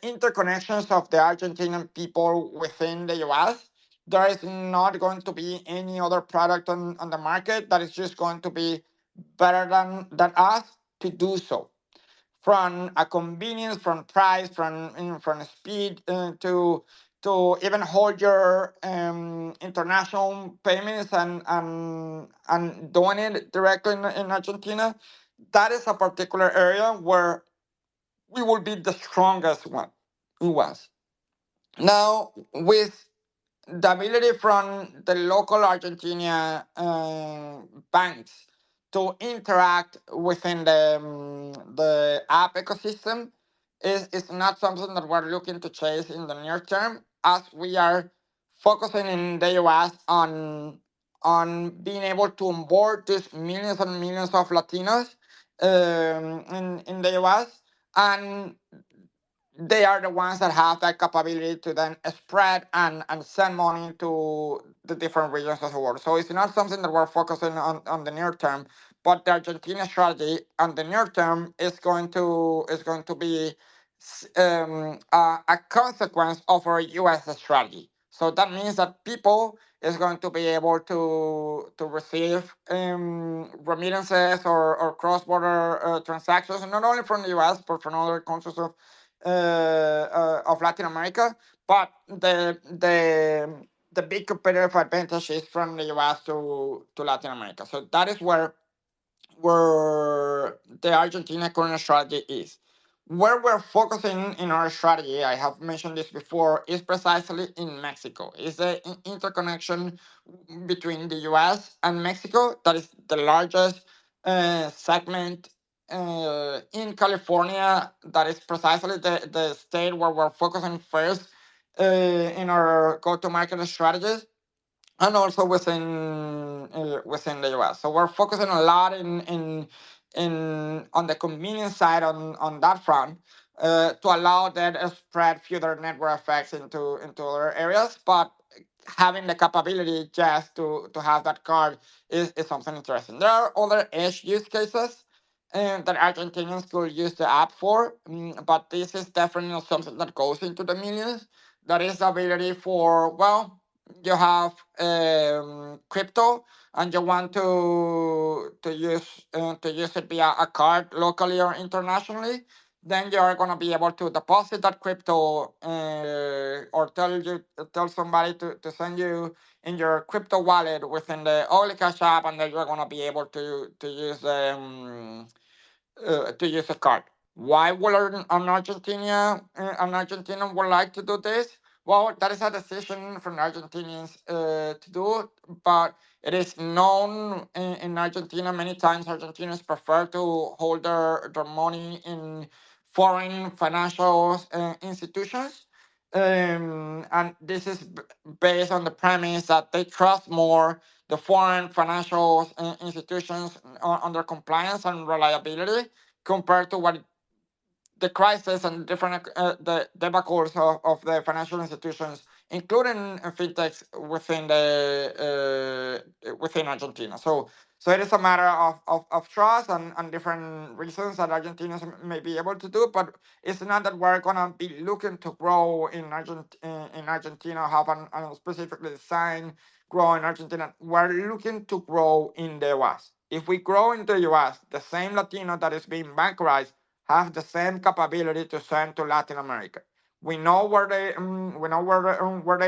interconnections of the Argentinian people within the US, there is not going to be any other product on the market that is just going to be better than us to do so. From a convenience, from price, from speed to even hold your international payments and doing it directly in Argentina, that is a particular area where we will be the strongest one. It was. Now, with the ability from the local Argentina banks to interact within the app ecosystem is not something that we're looking to chase in the near term, as we are focusing in the US on being able to onboard these millions and millions of Latinos in the US, and they are the ones that have that capability to then spread and send money to the different regions of the world. So it's not something that we're focusing on the near term, but the Argentina strategy on the near term is going to be a consequence of our US strategy. So that means that people is going to be able to receive remittances or cross-border transactions, not only from the US, but from other countries of Latin America. But the big competitive advantage is from the US to Latin America. So that is where the Argentina current strategy is. Where we're focusing in our strategy, I have mentioned this before, is precisely in Mexico. Is the interconnection between the US and Mexico that is the largest segment in California. That is precisely the state where we're focusing first in our go-to-market strategies, and also within the US. So we're focusing a lot in on the convenience side on that front to allow that spread further network effects into other areas. But having the capability just to have that card is something interesting. There are other edge use cases that Argentinians could use the app for, but this is definitely not something that goes into the millions. That is the ability for, well, you have crypto and you want to use it via a card locally or internationally, then you are going to be able to deposit that crypto or tell somebody to send you in your crypto wallet within the Olicash app, and then you're going to be able to use a card. Why would an Argentinian would like to do this? Well, that is a decision from Argentinians to do, but it is known in Argentina many times Argentinians prefer to hold their money in foreign financial institutions. And this is based on the premise that they trust more the foreign financial institutions on their compliance and reliability compared to what the crisis and different the debacles of the financial institutions, including fintechs within Argentina. So it is a matter of trust and different reasons that Argentinians may be able to do, but it's not that we're gonna be looking to grow in Argentina, have an specifically designed grow in Argentina. We're looking to grow in the US. If we grow in the US, the same Latino that is being bankarized have the same capability to send to Latin America. We know where they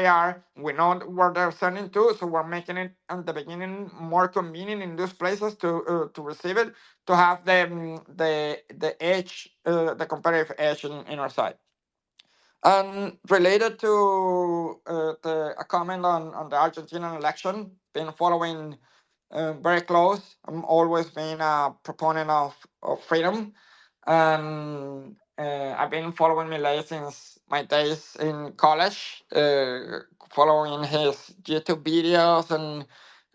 are. We know where they're sending to, so we're making it at the beginning more convenient in those places to receive it, to have the edge, the competitive edge in our side. And related to a comment on the Argentinian election, been following very close. I'm always been a proponent of freedom, and I've been following Milei since my days in college, following his YouTube videos, and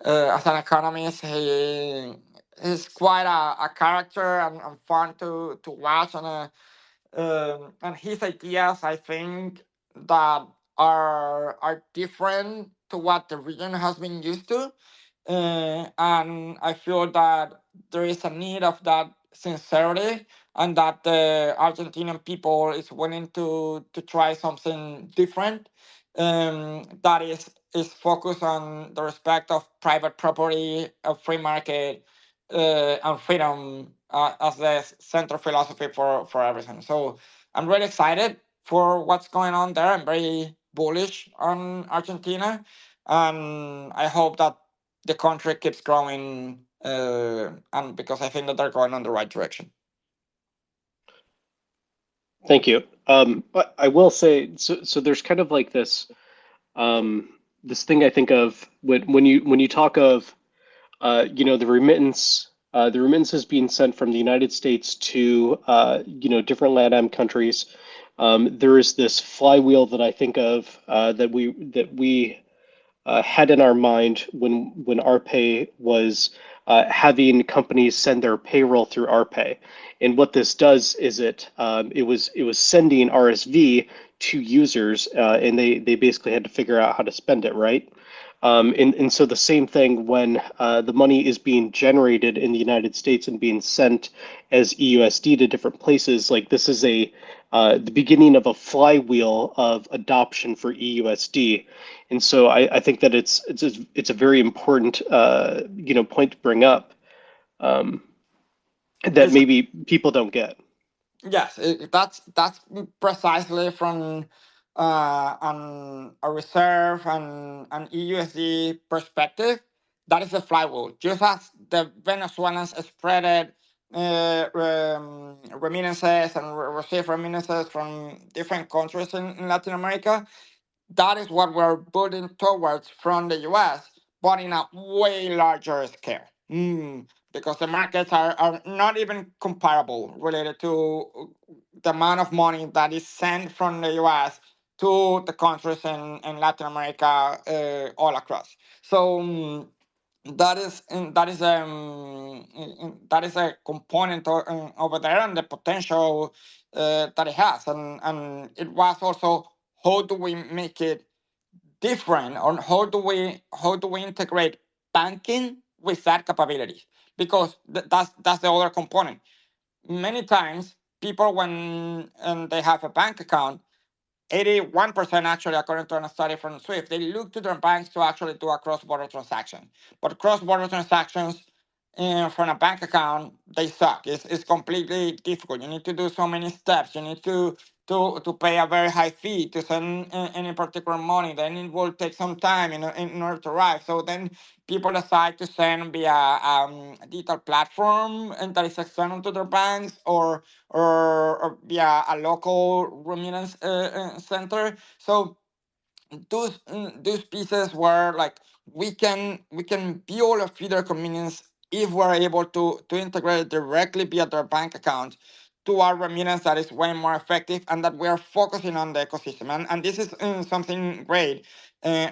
as an economist, he's quite a character and fun to watch, and his ideas, I think, that are different to what the region has been used to, and I feel that there is a need of that sincerity, and that the Argentinian people is willing to try something different, that is focused on the respect of private property, of free market, and freedom, as the central philosophy for everything. So I'm really excited for what's going on there. I'm very bullish on Argentina, and I hope that the country keeps growing, and because I think that they're going on the right direction. Thank you. But I will say, so there's kind of like this thing I think of when you talk of the remittance, the remittances being sent from the United States to different LATAM countries. There is this flywheel that I think of that we had in our mind when RPay was having companies send their payroll through RPay. And what this does is it was sending RSV to users, and they basically had to figure out how to spend it, right? And so the same thing when the money is being generated in the United States and being sent as eUSD to different places, like this is the beginning of a flywheel of adoption for eUSD. And so I think that it's a very important point to bring up, um, that It's maybe people don't get. Yes, that's precisely from a reserve and an eUSD perspective. That is the flywheel. Just as the Venezuelans spreaded remittances and receive remittances from different countries in Latin America, that is what we're building towards from the US, but in a way larger scale. Because the markets are not even comparable related to the amount of money that is sent from the US to the countries in Latin America, all across. So that is a component over there, and the potential that it has, and it was also, how do we make it different, or how do we integrate banking with that capabilities, because that's the other component. Many times people, when they have a bank account, 81% actually, according to a study from Swift, they look to their banks to actually do a cross-border transaction. But cross-border transactions from a bank account, they suck. It's completely difficult. You need to do so many steps. You need to pay a very high fee to send any particular money. Then it will take some time in order to arrive. So then people decide to send via a digital platform, and that is external to their banks, or via a local remittance center. So those pieces were like, we can build a feeder convenience if we're able to integrate directly via their bank account to our remittance, that is way more effective, and that we are focusing on the ecosystem. And this is something great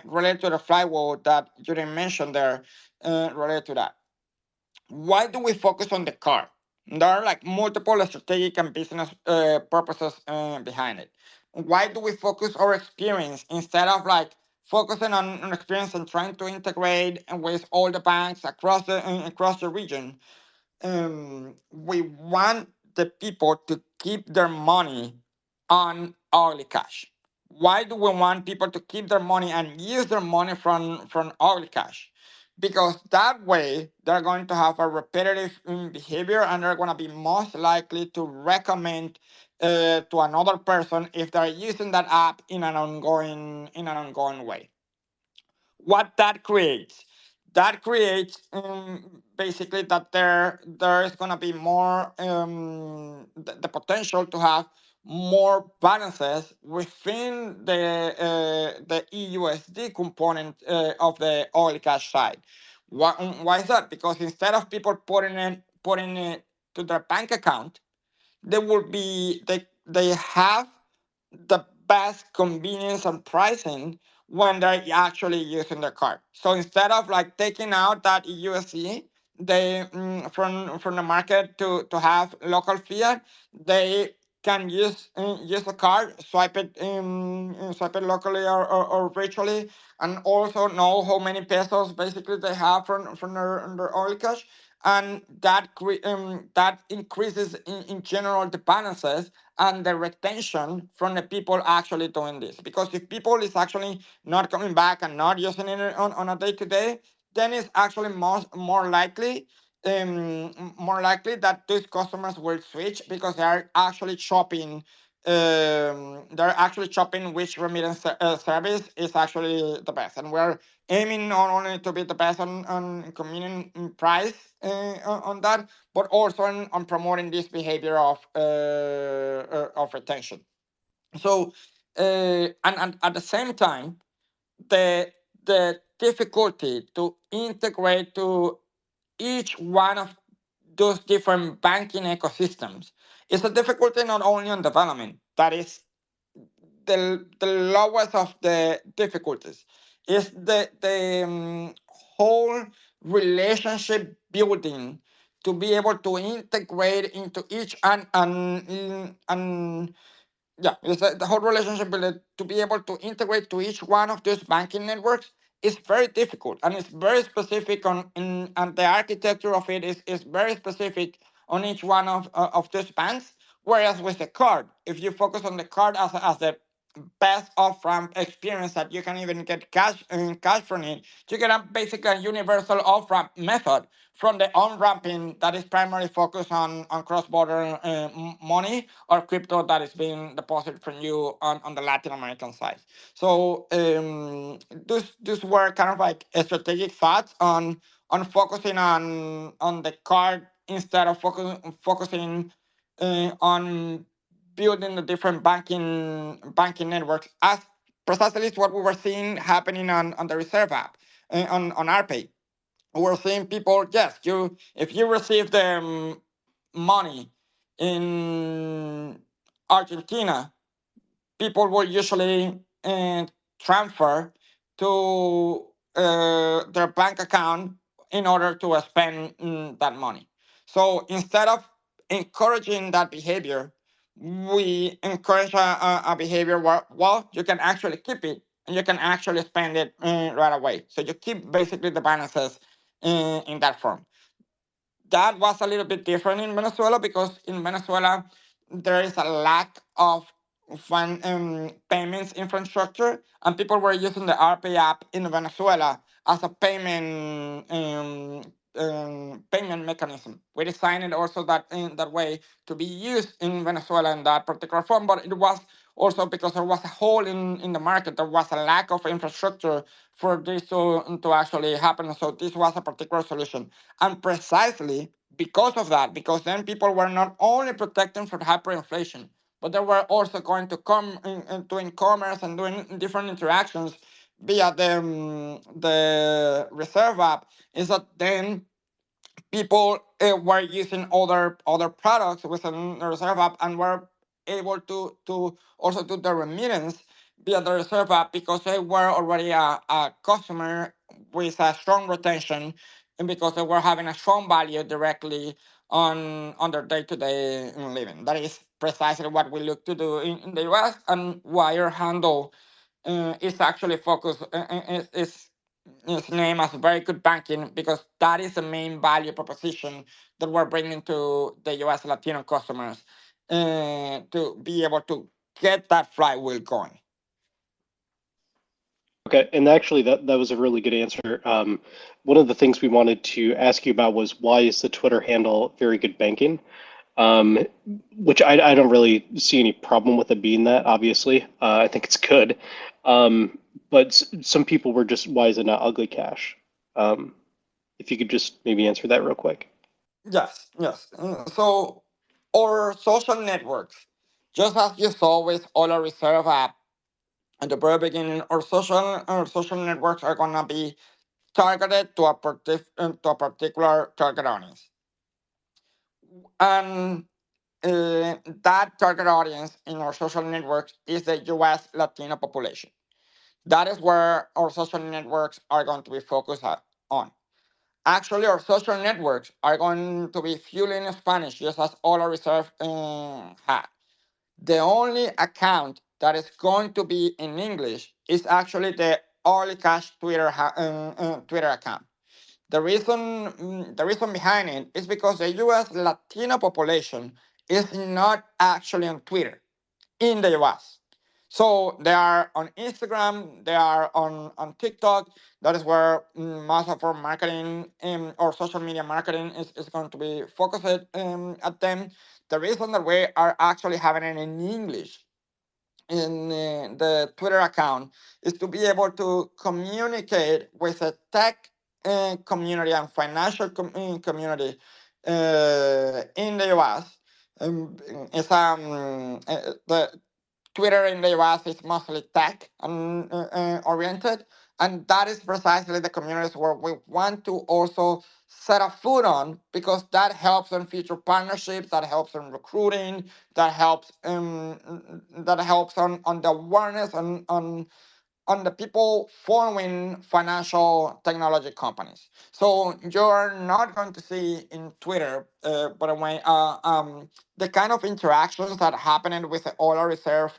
related to the flywheel that you didn't mention there, related to that. Why do we focus on the car? There are like multiple strategic and business purposes behind it. Why do we focus our experience instead of like focusing on experience and trying to integrate with all the banks across the region? We want the people to keep their money on ugly cash. Why do we want people to keep their money and use their money from ugly cash? Because that way they're going to have a repetitive behavior, and they're going to be most likely to recommend to another person if they're using that app in an ongoing way. What that creates, basically, that there is going to be more, the potential to have more balances within the eUSD component of the oil cash side. Why is that? Because instead of people putting it to their bank account, they will be they have the best convenience and pricing when they're actually using the card. So instead of like taking out that eUSD they from the market to have local fiat, they can use the card, swipe it locally or virtually, and also know how many pesos basically they have from their oil cash, and that increases in general the balances and the retention from the people actually doing this. Because if people is actually not coming back and not using it on a day to day, then it's actually more likely that these customers will switch because they are actually shopping. They're actually shopping which remittance service is actually the best, and we're aiming not only to be the best on convenient price on that, but also on promoting this behavior of retention. So, and at the same time, the difficulty to integrate to each one of those different banking ecosystems is a difficulty not only on development, that is the lowest of the difficulties, is the whole relationship building to be able to integrate into each and yeah, it's the whole relationship building to be able to integrate to each one of those banking networks is very difficult, and it's very specific and the architecture of it is very specific on each one of those banks. Whereas with the card, if you focus on the card as the best off-ramp experience that you can even get cash from it, you get a basically a universal off-ramp method from the on-ramping that is primarily focused on cross-border money or crypto that is being deposited from you on the Latin American side. So these were kind of like strategic thoughts on focusing on the card instead of focusing on building the different banking networks, as precisely is what we were seeing happening on the Reserve app on RPay. We're seeing people, yes, you if you receive the money in Argentina, people will usually transfer to their bank account in order to spend that money. So instead of encouraging that behavior, we encourage a behavior where, well, you can actually keep it and you can actually spend it right away. So you keep basically the balances in that form. That was a little bit different in Venezuela because in Venezuela there is a lack of payments infrastructure, and people were using the RPay app in Venezuela as a payment mechanism. We designed it also that in that way to be used in Venezuela in that particular form, but it was also because there was a hole in the market. There was a lack of infrastructure for this to actually happen. So this was a particular solution. And precisely because of that, because then people were not only protecting from hyperinflation, but they were also going to come doing commerce and doing different interactions via the Reserve app, is that then people were using other products within the Reserve app and were able to also do the remittance via the Reserve app because they were already a customer with a strong retention and because they were having a strong value directly on their day-to-day living. That is precisely what we look to do in the US, and Wire Handle is actually focused is named as very good banking because that is the main value proposition that we're bringing to the US Latino customers to be able to get that flywheel going. Okay, and actually that was a really good answer. One of the things we wanted to ask you about was why is the Twitter handle very good banking? Um, which I don't really see any problem with it being that, obviously. I think it's good. But some people were just, why is it not ugly cash? Um, if you could just maybe answer that real quick. Yes, yes. So, our social networks, just as you saw with all our Reserve app at the very beginning, our social networks are gonna be targeted to a particular target audience. And that target audience in our social networks is the US Latino population. That is where our social networks are going to be focused on. Actually, our social networks are going to be fueling Spanish, just as all our reserve had. The only account that is going to be in English is actually the Early Cash Twitter account. The reason behind it is because the U.S. Latino population is not actually on Twitter in the US. So they are on Instagram, they are on TikTok. That is where most of our marketing or social media marketing is going to be focused at them. The reason that we are actually having it in English in the Twitter account is to be able to communicate with a tech community and financial community in the US. It's the Twitter in the US is mostly tech oriented, and that is precisely the communities where we want to also set a foot on, because that helps in future partnerships, that helps in recruiting, that helps on the awareness on the people following financial technology companies. So you're not going to see in Twitter, by the way, the kind of interactions that happening with the Oil Reserve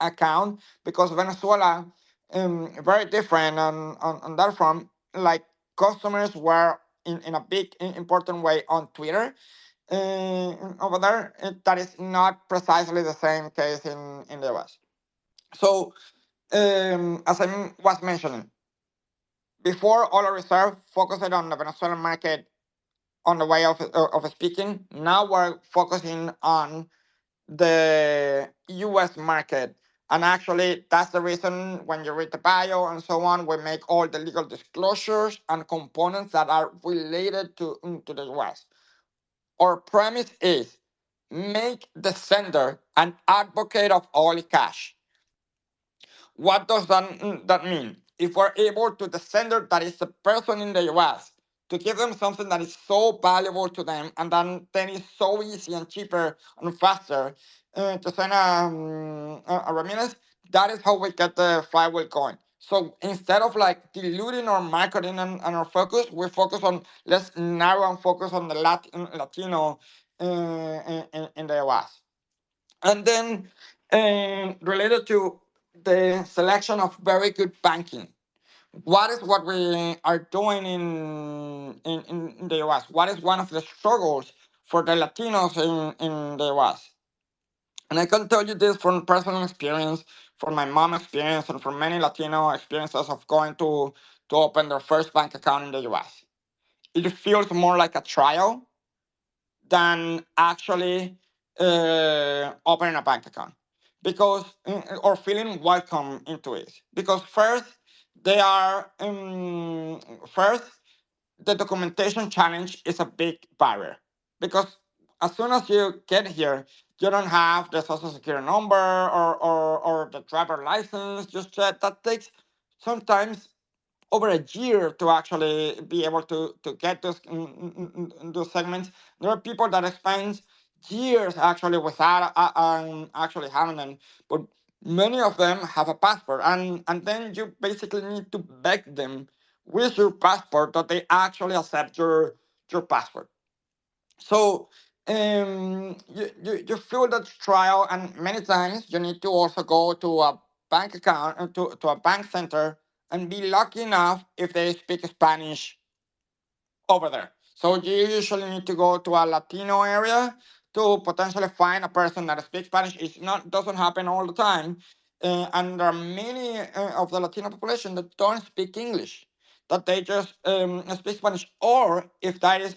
account, because Venezuela, very different on that front. Like, customers were in a big important way on Twitter over there. That is not precisely the same case in the US. So as I was mentioning before, Oil Reserve focused on the Venezuelan market on the way of speaking. Now we're focusing on the US market. And actually, that's the reason when you read the bio and so on, we make all the legal disclosures and components that are related to the US. Our premise is make the sender an advocate of all cash. What does that mean? If we're able to the sender that is the person in the US to give them something that is so valuable to them, and then it's so easy and cheaper and faster to send a remittance, that is how we get the flywheel going. So instead of like diluting our marketing and our focus, we focus on, let's narrow and focus on the Latino in the US. And then related to the selection of very good banking, what we are doing in the US? What is one of the struggles for the Latinos in the US? And I can tell you this from personal experience, from my mom experience, and from many Latino experiences of going to open their first bank account in the US. It feels more like a trial than actually opening a bank account, because or feeling welcome into it, because they are first the documentation challenge is a big barrier, because as soon as you get here, you don't have the social security number or the driver license just yet. That takes sometimes over a year to actually be able to get those segments. There are people that spend years actually without actually having them, but many of them have a passport, and then you basically need to beg them with your passport that they actually accept your passport. So you feel that trial, and many times you need to also go to a bank account to a bank center and be lucky enough if they speak Spanish over there. So you usually need to go to a Latino area to potentially find a person that speaks Spanish. It's not doesn't happen all the time, and there are many of the Latino population that don't speak English, that they just speak Spanish, or if that is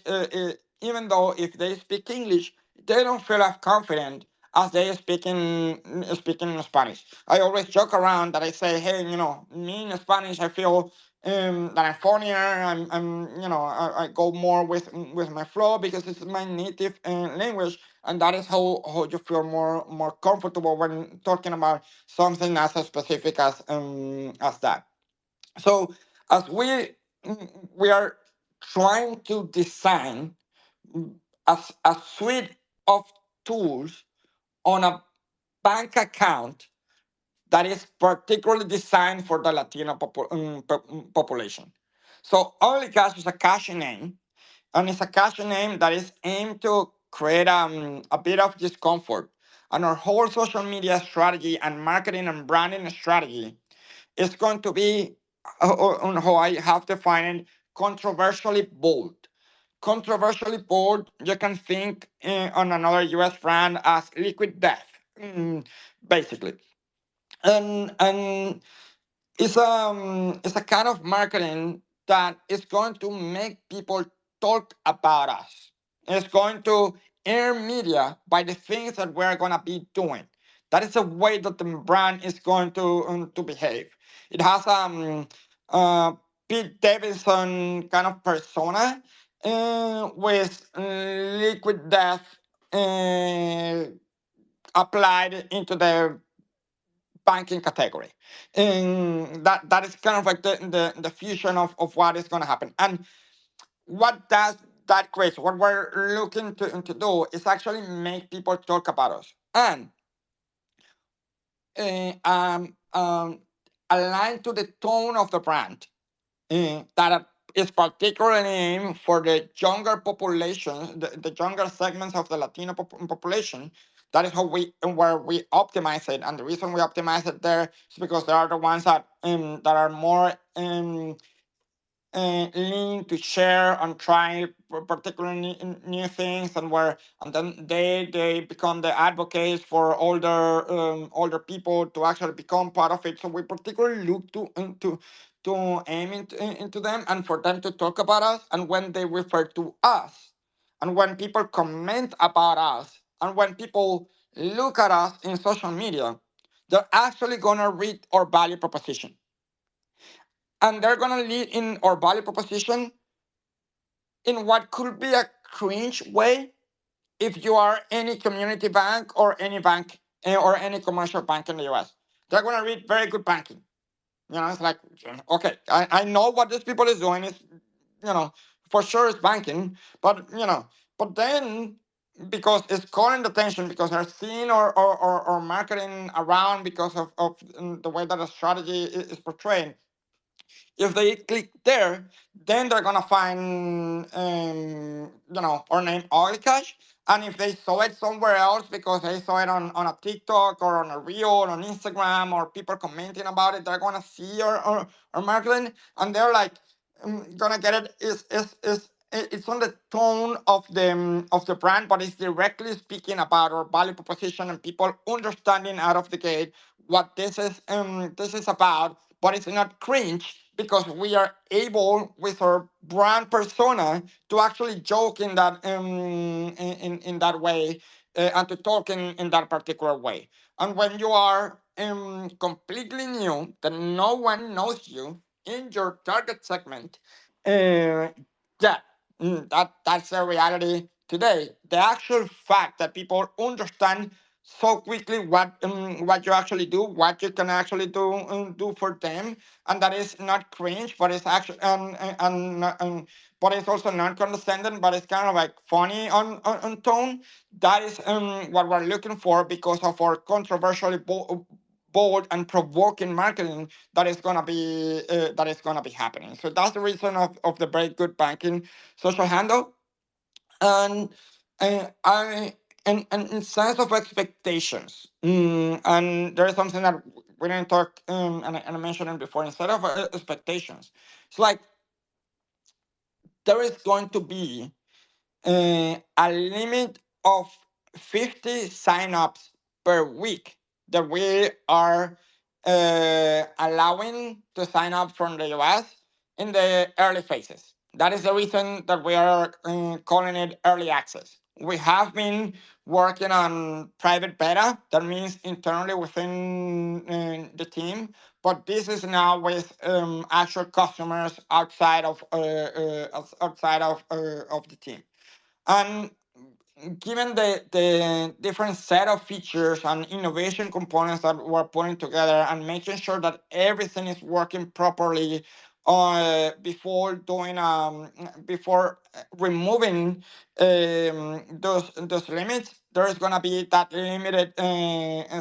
even though if they speak English, they don't feel as confident as they speaking in Spanish. I always joke around that I say, hey, me in Spanish, I feel that I'm funnier. I go more with my flow because it's my native language, and that is how you feel more comfortable when talking about something as specific as that. So as we we are trying to design a suite of tools on a bank account that is particularly designed for the Latino population. So Only Cash is a cash name, and it's a cash name that is aimed to create a bit of discomfort. And our whole social media strategy and marketing and branding strategy is going to be, on how I have defined it, controversially bold. Controversially bold, you can think on another US brand as liquid death, basically. And it's a kind of marketing that is going to make people talk about us. It's going to earn media by the things that we're gonna be doing. That is the way that the brand is going to behave. It has uh, Pete Davidson kind of persona with liquid death uh, applied into the banking category. And that is kind of like the fusion of what is going to happen. And what does that create? What we're looking to do is actually make people talk about us and uh, um, um, align to the tone of the brand that is particularly aimed for the younger population, the younger segments of the Latino population. That is how where we optimize it, and the reason we optimize it there is because they are the ones that are more lean to share and try particular new things, and then they become the advocates for older people to actually become part of it. So we particularly look to aim into them and for them to talk about us, and when they refer to us, and when people comment about us, and when people look at us in social media, they're actually gonna read our value proposition, and they're gonna lead in our value proposition in what could be a cringe way if you are any community bank or any bank or any commercial bank in the US. They're gonna read very good banking. It's like, okay, I know what these people is doing is, for sure it's banking, but then because it's calling the attention, because they're seeing or marketing around because of the way that the strategy is portrayed, if they click there, then they're gonna find our name Cash. And if they saw it somewhere else because they saw it on a TikTok or on a reel on Instagram or people commenting about it, they're gonna see our marketing, and they're like gonna get it. It's on the tone of the brand, but it's directly speaking about our value proposition and people understanding out of the gate what this is about, but it's not cringe because we are able with our brand persona to actually joke in that in that way, and to talk in that particular way. And when you are completely new, that no one knows you in your target segment, uh, yeah, that's the reality today. The actual fact that people understand so quickly what you actually do, what you can actually do for them, and that is not cringe, but it's actually but it's also non condescending, but it's kind of like funny on tone. That is what we're looking for because of our controversially bold and provoking marketing that is gonna be happening. So that's the reason of the very good banking social handle. And I and in sense of expectations, and there is something that we didn't talk and I mentioned it before. Instead of expectations, it's like there is going to be a limit of 50 signups per week that we are allowing to sign up from the US in the early phases. That is the reason that we are calling it early access. We have been working on private beta, that means internally within the team, but this is now with actual customers outside of the team. And given the different set of features and innovation components that we're putting together and making sure that everything is working properly before doing before removing those limits, there's gonna be that limited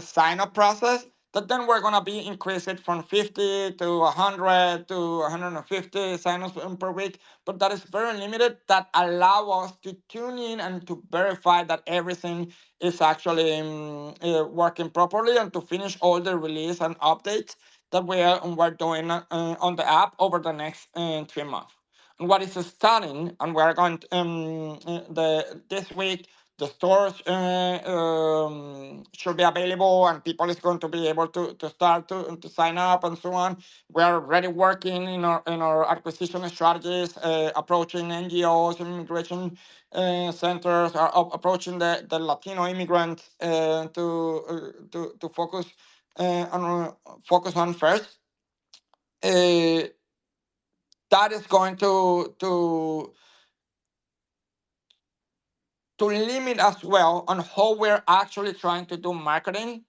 sign up process that then we're gonna be increase it from 50 to 100 to 150 signups per week. But that is very limited. That allow us to tune in and to verify that everything is actually working properly, and to finish all the release and updates that we're doing on the app over the next 3 months. And what is starting, and we're going to, the this week the stores should be available, and people is going to be able to start to sign up and so on. We are already working in our acquisition strategies, approaching NGOs, immigration centers, are approaching the Latino immigrants to focus on first. Uh, that is going to limit as well on how we're actually trying to do marketing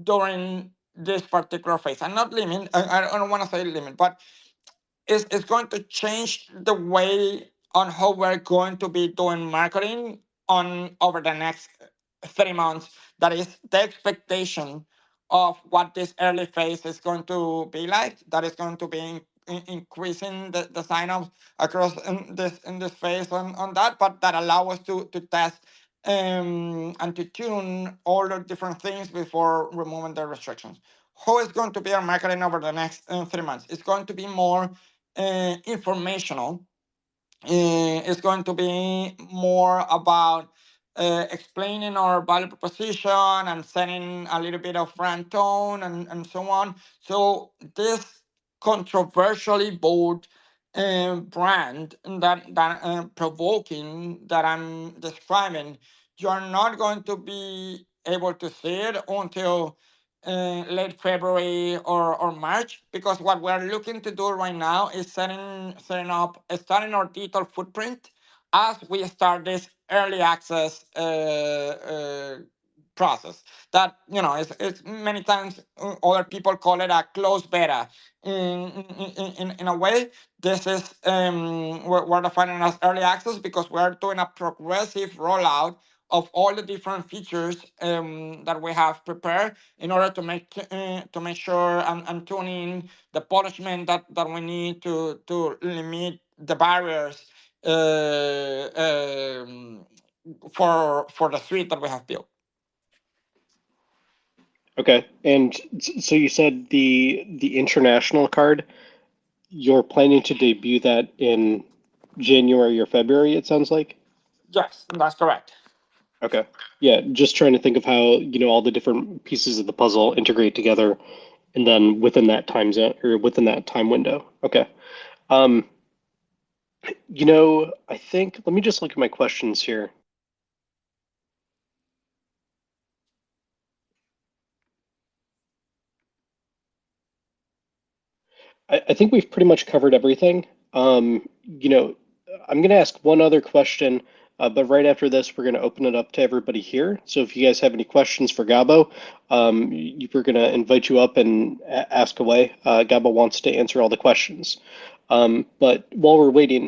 during this particular phase. And not limit, I don't want to say limit, but it's going to change the way on how we're going to be doing marketing on over the next 3 months. That is the expectation of what this early phase is going to be like. That is going to be increasing the sign-ups across in this phase on that, but that allow us to test and to tune all the different things before removing the restrictions. How is going to be our marketing over the next 3 months? It's going to be more informational. It's going to be more about explaining our value proposition and setting a little bit of brand tone and so on. So this controversially bold brand that provoking that I'm describing, you're not going to be able to see it until late February or March, because what we're looking to do right now is setting up starting our digital footprint as we start this early access process. That it's many times other people call it a closed beta. In a way, this is we're defining as early access because we're doing a progressive rollout of all the different features that we have prepared in order to make sure and tune in the punishment that we need to limit the barriers for the suite that we have built. Okay, and so you said the international card, you're planning to debut that in January or February, it sounds like? Yes, that's correct. Okay. Yeah, just trying to think of how, all the different pieces of the puzzle integrate together and then within that time zone or within that time window. Okay. Um, I think let me just look at my questions here. I think we've pretty much covered everything. I'm going to ask one other question, but right after this, we're going to open it up to everybody here. So if you guys have any questions for Gabo, we're going to invite you up and ask away. Gabo wants to answer all the questions. But while we're waiting,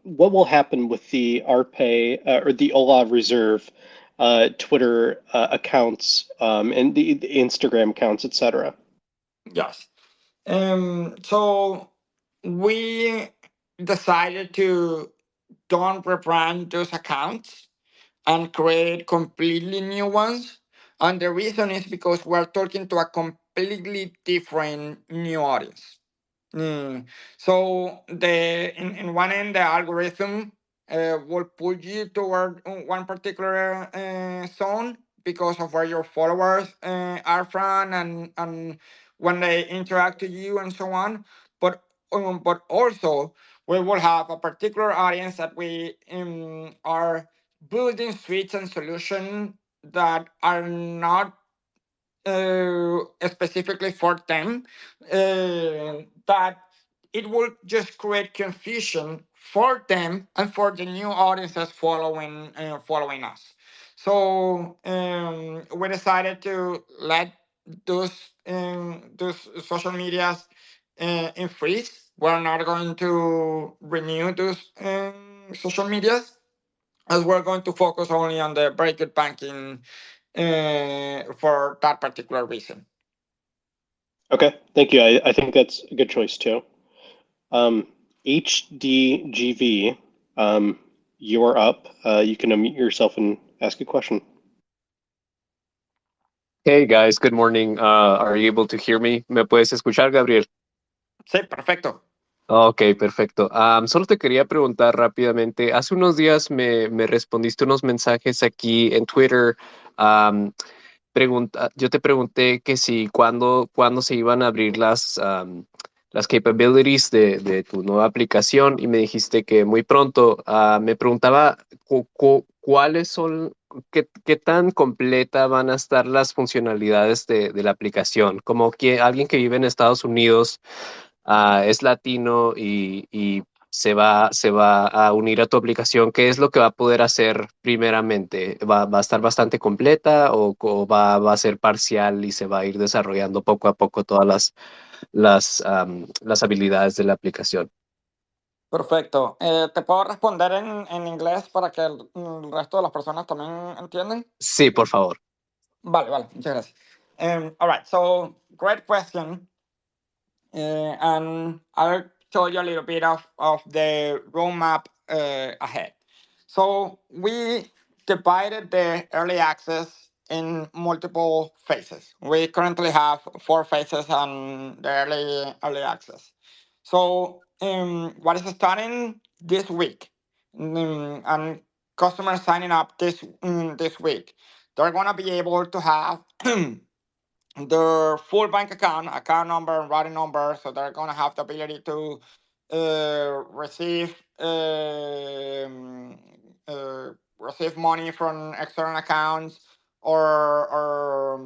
what will happen with the RPay or the OLA Reserve Twitter accounts and the Instagram accounts, etc.? Yes. So we decided to don't rebrand those accounts and create completely new ones. And the reason is because we're talking to a completely different new audience. So in one end, the algorithm will pull you toward one particular zone because of where your followers are from and when they interact with you and so on. But also we will have a particular audience that we are building suites and solutions that are not specifically for them, that it will just create confusion for them and for the new audiences following us. So we decided to let those social medias in freeze we're not going to renew those social medias, as we're going to focus only on the very good banking for that particular reason. Okay, thank you. I think that's a good choice too. HDGV, you're up. You can unmute yourself and ask a question. Hey guys, good morning. Are you able to hear me? ¿Me puedes escuchar, Gabriel? Sí, perfecto. Ok, perfecto. Solo te quería preguntar rápidamente. Hace unos días me respondiste unos mensajes aquí en Twitter. Am, yo te pregunté que si cuándo se iban a abrir las capabilities de tu nueva aplicación y me dijiste que muy pronto. Me preguntaba cuáles son, qué tan completa van a estar las funcionalidades de la aplicación. Como que alguien que vive en Estados Unidos es latino y se va a unir a tu aplicación, ¿qué es lo que va a poder hacer primeramente? ¿Va a estar bastante completa o va a ser parcial y se va a ir desarrollando poco a poco todas las habilidades de la aplicación? Perfecto. ¿Te puedo responder en inglés para que el resto de las personas también entiendan? Sí, por favor. Vale, vale, muchas gracias. All right, so great question. And I'll show you a little bit of the roadmap ahead. So we divided the early access in multiple phases. We currently have 4 phases on the early access. So what is starting this week, and customers signing up this week, they're gonna be able to have their full bank account number, and routing number, so they're gonna have the ability to receive money from external accounts, or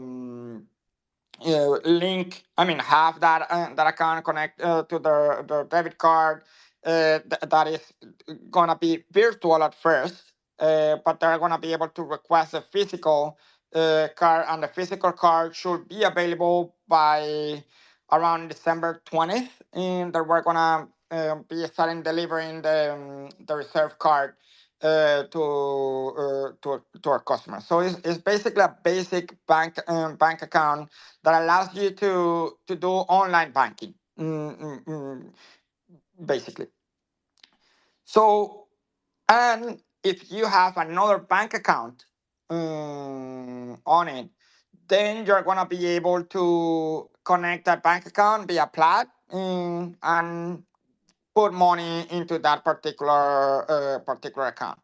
link. I mean, have that account connect to their debit card. That is gonna be virtual at first, but they're gonna be able to request a physical card, and the physical card should be available by around December 20th, and that we're gonna be starting delivering the reserve card to our customers. So it's basically a basic bank account that allows you to do online banking, basically. So, and if you have another bank account on it, then you're gonna be able to connect that bank account via Plaid, and put money into that particular account.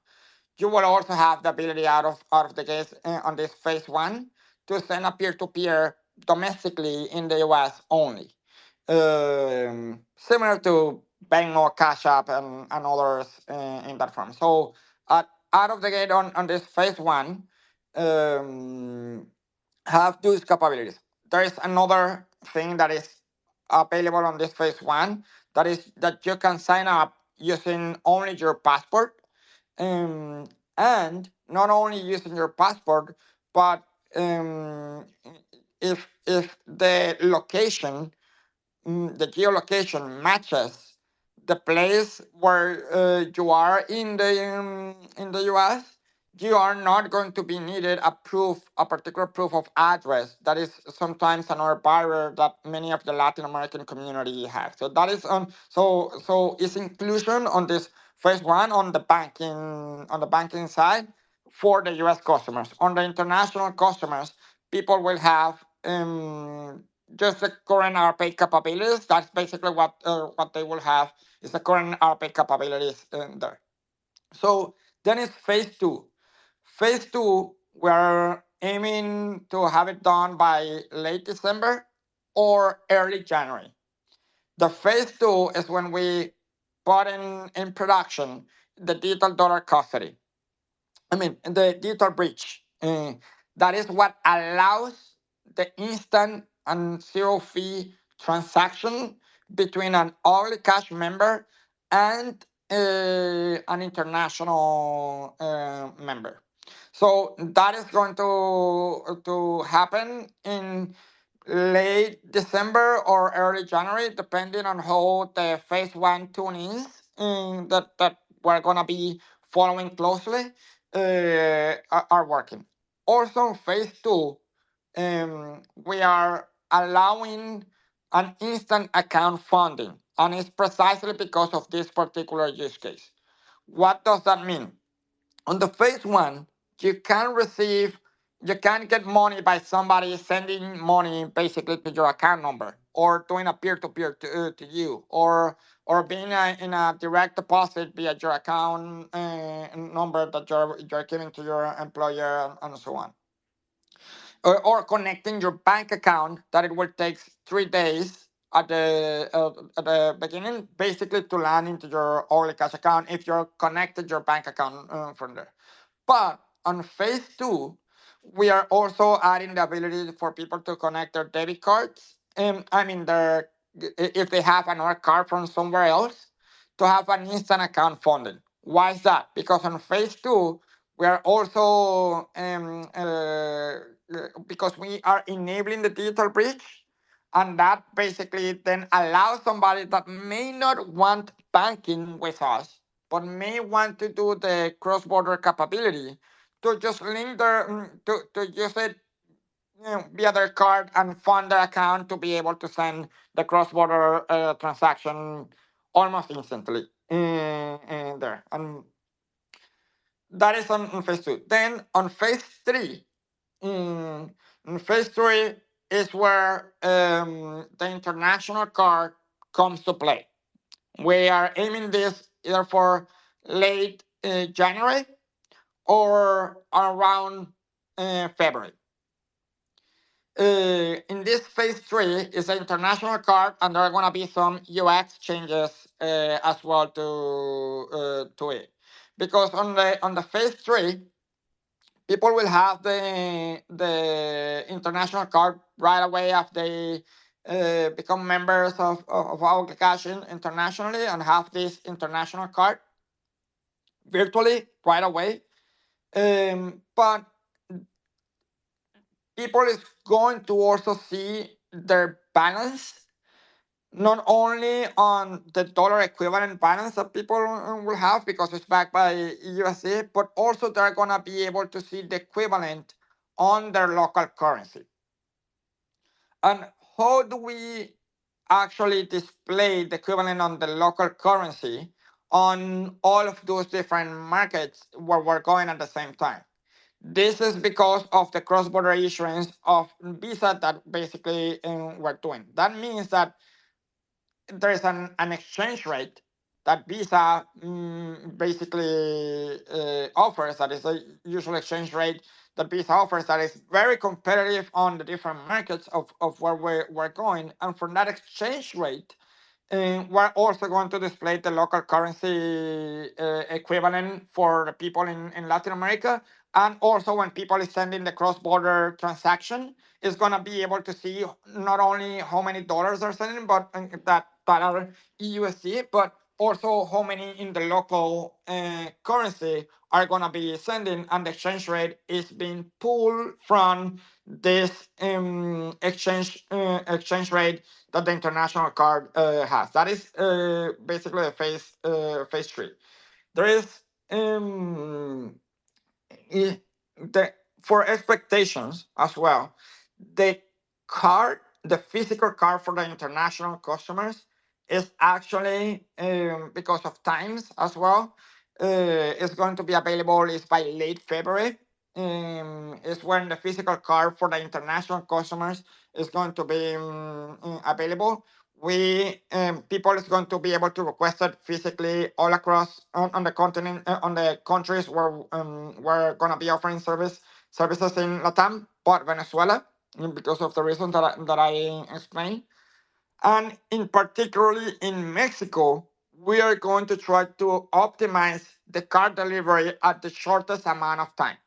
You will also have the ability out of the gate on this phase 1 to send a peer-to-peer domestically in the US only, similar to Venmo, Cash App, and others in that form. So out of the gate on this phase 1, have those capabilities. There is another thing that is available on this phase 1, that is that you can sign up using only your passport, and not only using your passport, but if the location, the geolocation matches the place where you are in the US, you are not going to be needed a particular proof of address. That is sometimes another barrier that many of the Latin American community have. So that is so it's inclusion on this phase 1 on the banking side for the US customers. On the international customers, people will have just the current RPay capabilities. That's basically what they will have, is the current RPay capabilities in there. So then it's phase 2. Phase 2, we're aiming to have it done by late December or early January. The phase 2 is when we put in production the digital dollar custody. I mean, the digital bridge. That is what allows the instant and zero fee transaction between an early cash member and an international member. So that is going to happen in late December or early January, depending on how the phase one tune is, that we're gonna be following closely, are working. Also, in phase two, we are allowing an instant account funding, and it's precisely because of this particular use case. What does that mean? On the phase one, you can receive, you can get money by somebody sending money basically to your account number, or doing a peer-to-peer to you, or being in a direct deposit via your account number that you're giving to your employer, and so on, or connecting your bank account that it will take 3 days at the beginning, basically to land into your Orly Cash account if you're connected your bank account from there. But on phase two, we are also adding the ability for people to connect their debit cards. I mean, if they have another card from somewhere else, to have an instant account funding. Why is that? Because on phase two, we are also because we are enabling the digital bridge, and that basically then allows somebody that may not want banking with us but may want to do the cross-border capability to just link their to use it, via their card and fund their account to be able to send the cross-border transaction almost instantly in there. And that is on phase two. Then on phase three, in phase three is where the international card comes to play. We are aiming this either for late January or around February. In this phase three is an international card, and there are going to be some UX changes as well to it, because on the phase three, people will have the international card right away after they become members of our application internationally and have this international card virtually right away. But people is going to also see their balance, not only on the dollar equivalent balance that people will have because it's backed by eUSD, but also they're going to be able to see the equivalent on their local currency. And how do we actually display the equivalent on the local currency on all of those different markets where we're going at the same time? This is because of the cross-border issuance of Visa that basically we're doing. That means that there is an exchange rate that Visa basically offers, that is a usual exchange rate that Visa offers, that is very competitive on the different markets of where we're going. And from that exchange rate, we're also going to display the local currency equivalent for the people in Latin America. And also when people is sending the cross-border transaction, it's going to be able to see not only how many dollars they're sending, but that are eUSD, but also how many in the local currency are going to be sending, and the exchange rate is being pulled from this exchange rate that the international card has. That is basically the phase three. There is the for expectations as well. The card, the physical card for the international customers is actually because of times as well. Is going to be available is by late February. Is when the physical card for the international customers is going to be available. We people is going to be able to request it physically all across on the continent, on the countries where we're gonna be offering services in Latam, but Venezuela, because of the reason that I explained. And in particularly in Mexico, we are going to try to optimize the card delivery at the shortest amount of time.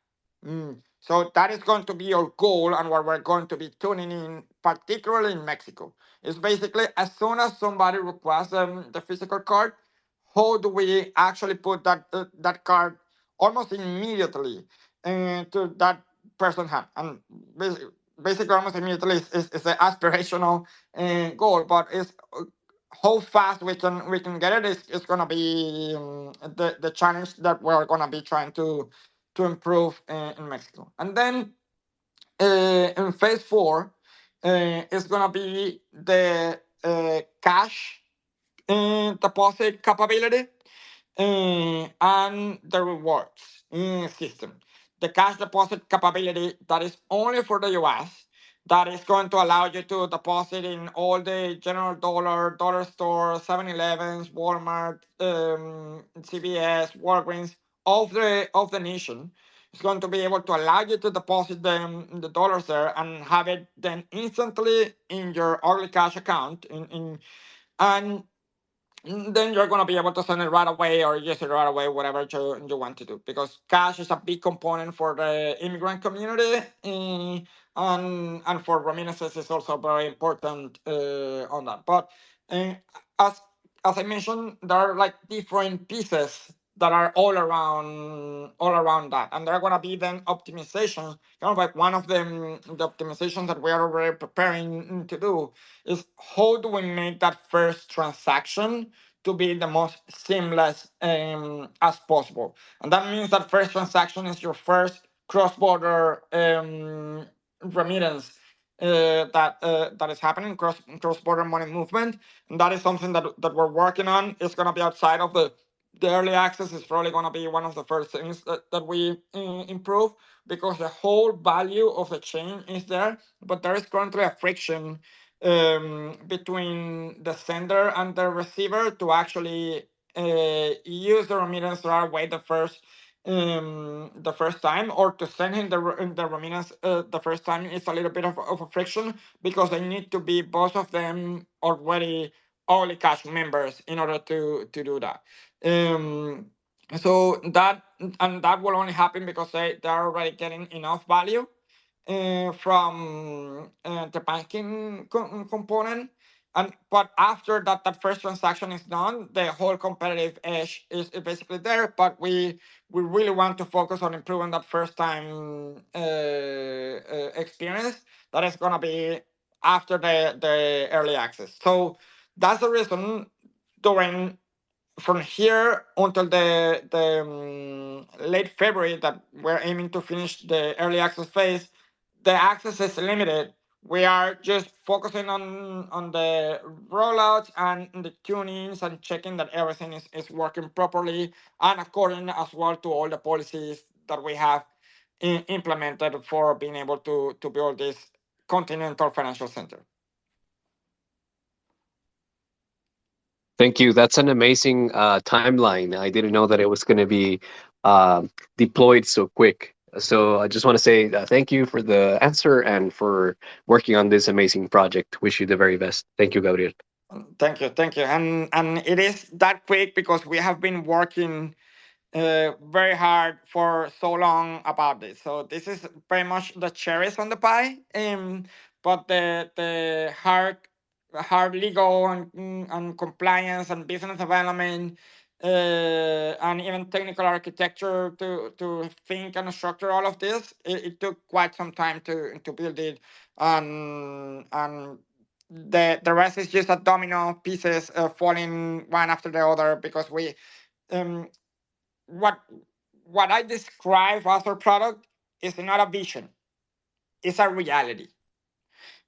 So that is going to be our goal, and what we're going to be tuning in, particularly in Mexico. Is basically as soon as somebody requests the physical card, how do we actually put that card almost immediately to that person's hand? And basically almost immediately is the aspirational goal, but it's how fast we can get it is going to be the challenge that we're going to be trying to improve in Mexico. And then in phase four is going to be the cash deposit capability and the rewards system. The cash deposit capability that is only for the US, that is going to allow you to deposit in all the general dollar stores, 7-Elevens, Walmart, CVS, Walgreens of the nation. It's going to be able to allow you to deposit the dollars there and have it then instantly in your early cash account and then you're going to be able to send it right away or use it right away, whatever you want to do. Because cash is a big component for the immigrant community, and for remittances is also very important on that. But as as I mentioned, there are like different pieces that are all around that, and there are going to be then optimizations. Kind of like one of them, the optimizations that we are already preparing to do is how do we make that first transaction to be the most seamless as possible. And that means that first transaction is your first cross-border remittance that is happening, cross-border money movement. And that is something that we're working on. It's going to be outside of the early access. Is probably going to be one of the first things that we improve, because the whole value of the chain is there, but there is currently a friction between the sender and the receiver to actually use the remittance right away the first time, or to send him the remittance the first time is a little bit of a friction, because they need to be both of them already early cash members in order to do that. Um, so that will only happen because they're already getting enough value from the banking component. And but after that first transaction is done, the whole competitive edge is basically there. But we really want to focus on improving that first time experience that is gonna be after the early access. So that's the reason during from here until the late February that we're aiming to finish the early access phase, the access is limited. We are just focusing on the rollouts and the tunings and checking that everything is working properly and according as well to all the policies that we have implemented for being able to build this continental financial center. Thank you. That's an amazing timeline. I didn't know that it was going to be uh, deployed so quick. So I just want to say thank you for the answer and for working on this amazing project. Wish you the very best. Thank you, Gabriel. Thank you, and it is that quick because we have been working very hard for so long about this. So this is very much the cherries on the pie. But the hard legal and compliance and business development and even technical architecture to think and structure all of this. It took quite some time to build it, and the rest is just a domino pieces falling one after the other because we um what what I describe as our product is not a vision; it's a reality.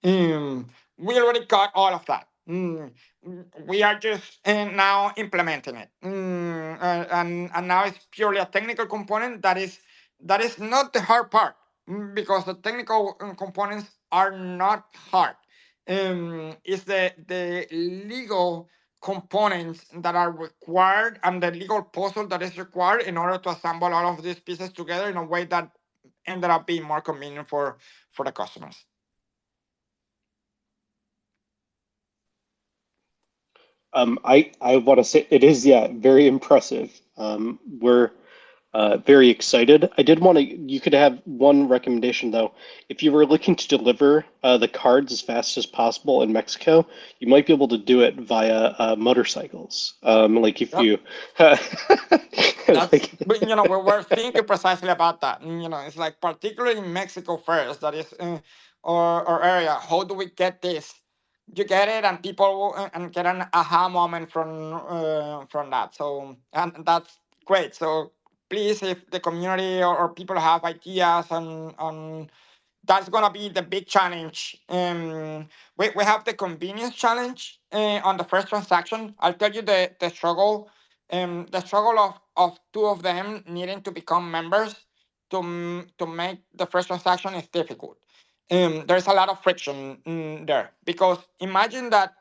Mm, we already got all of that. We are just now implementing it, and now it's purely a technical component that is not the hard part, because the technical components are not hard. It's the legal components that are required and the legal puzzle that is required in order to assemble all of these pieces together in a way that ended up being more convenient for the customers. I want to say it is, yeah, very impressive. We're very excited. I did want to, you could have one recommendation though. If you were looking to deliver the cards as fast as possible in Mexico, you might be able to do it via motorcycles. Like if Yeah, you, that's like, we're thinking precisely about that. It's like particularly in Mexico first. That is or area. How do we get this? You get it, and people and get an aha moment from that. So and that's great. So please, if the community or people have ideas on that's gonna be the big challenge. We have the convenience challenge on the first transaction. I'll tell you the struggle. The struggle of two of them needing to become members to make the first transaction is difficult. There's a lot of friction there because imagine that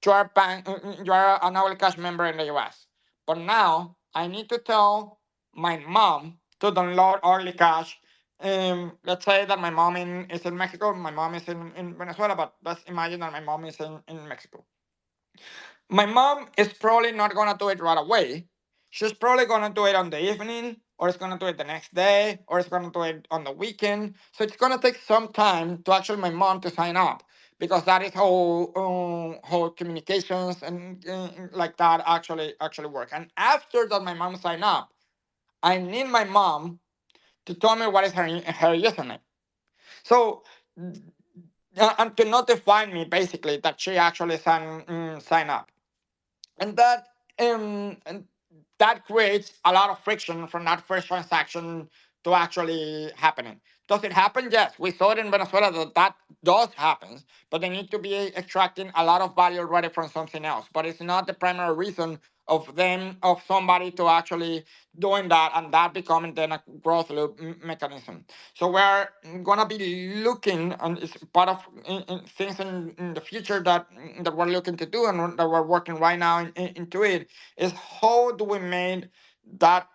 you are an Owl Cash member in the US, but now I need to tell my mom to download Early Cash. Let's say that my mom is in Mexico, my mom is in Venezuela, but let's imagine that my mom is in Mexico. My mom is probably not gonna do it right away. She's probably gonna do it on the evening, or it's gonna do it the next day, or it's gonna do it on the weekend. So it's gonna take some time to actually my mom to sign up because that is how communications and like that actually work. And after that, my mom sign up, I need my mom to tell me what is her username. So and to notify me basically that she actually sign up, and and that creates a lot of friction from that first transaction to actually happening. Does it happen? Yes, we saw it in Venezuela that does happen, but they need to be extracting a lot of value already from something else. But it's not the primary reason of somebody to actually doing that and that becoming then a growth loop mechanism. So we're gonna be looking, and it's part of things in the future that we're looking to do and that we're working right now into it, is how do we make that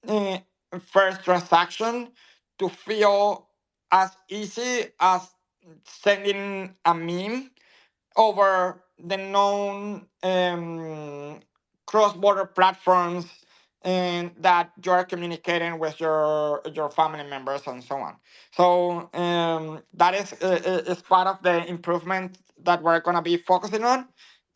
uh, first transaction to feel as easy as sending a meme over the known cross-border platforms and that you're communicating with your family members and so on. So that is part of the improvement that we're gonna be focusing on.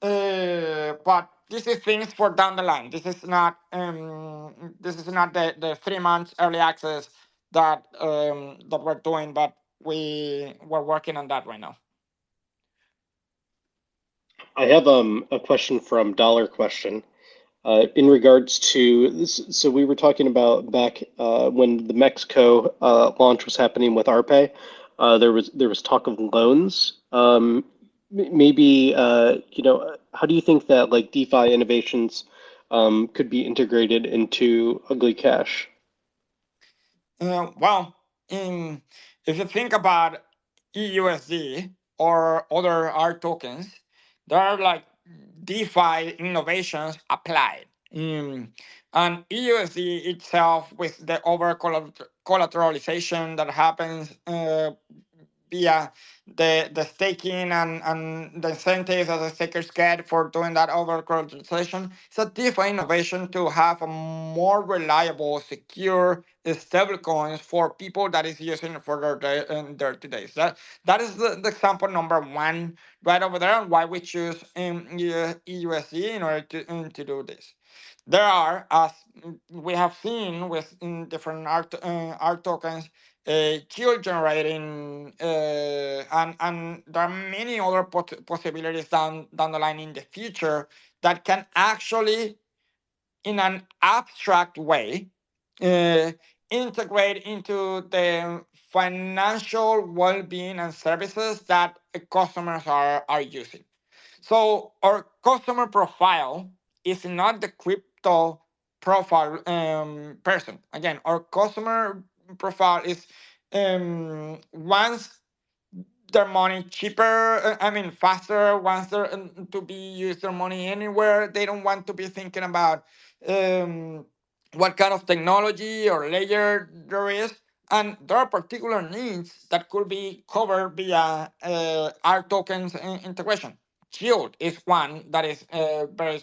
But this is things for down the line. This is not the 3 months early access that we're doing, but we're working on that right now. I have a question from Dollar Question. In regards to this, so we were talking about back when the Mexico launch was happening with RPay, there was talk of loans. Maybe how do you think that like DeFi innovations could be integrated into Ugly Cash? Well, if you think about eUSD or other art tokens, there are like DeFi innovations applied. And eUSD itself, with the over collateralization that happens via the staking and the incentives that the stakers get for doing that over collateralization, it's a DeFi innovation to have a more reliable, secure stable coins for people that is using for their today. So that is the example number one right over there, and why we choose eUSD in order to do this. There are, as we have seen with different art tokens, yield generating, and there are many other possibilities down the line in the future that can actually, in an abstract way, uh, integrate into the financial well-being and services that customers are using. So our customer profile is not the crypto profile person. Again, our customer profile is once their money cheaper, I mean faster, wants to be use their money anywhere. They don't want to be thinking about um, what kind of technology or layer there is. And there are particular needs that could be covered via our tokens integration. Yield is one that is very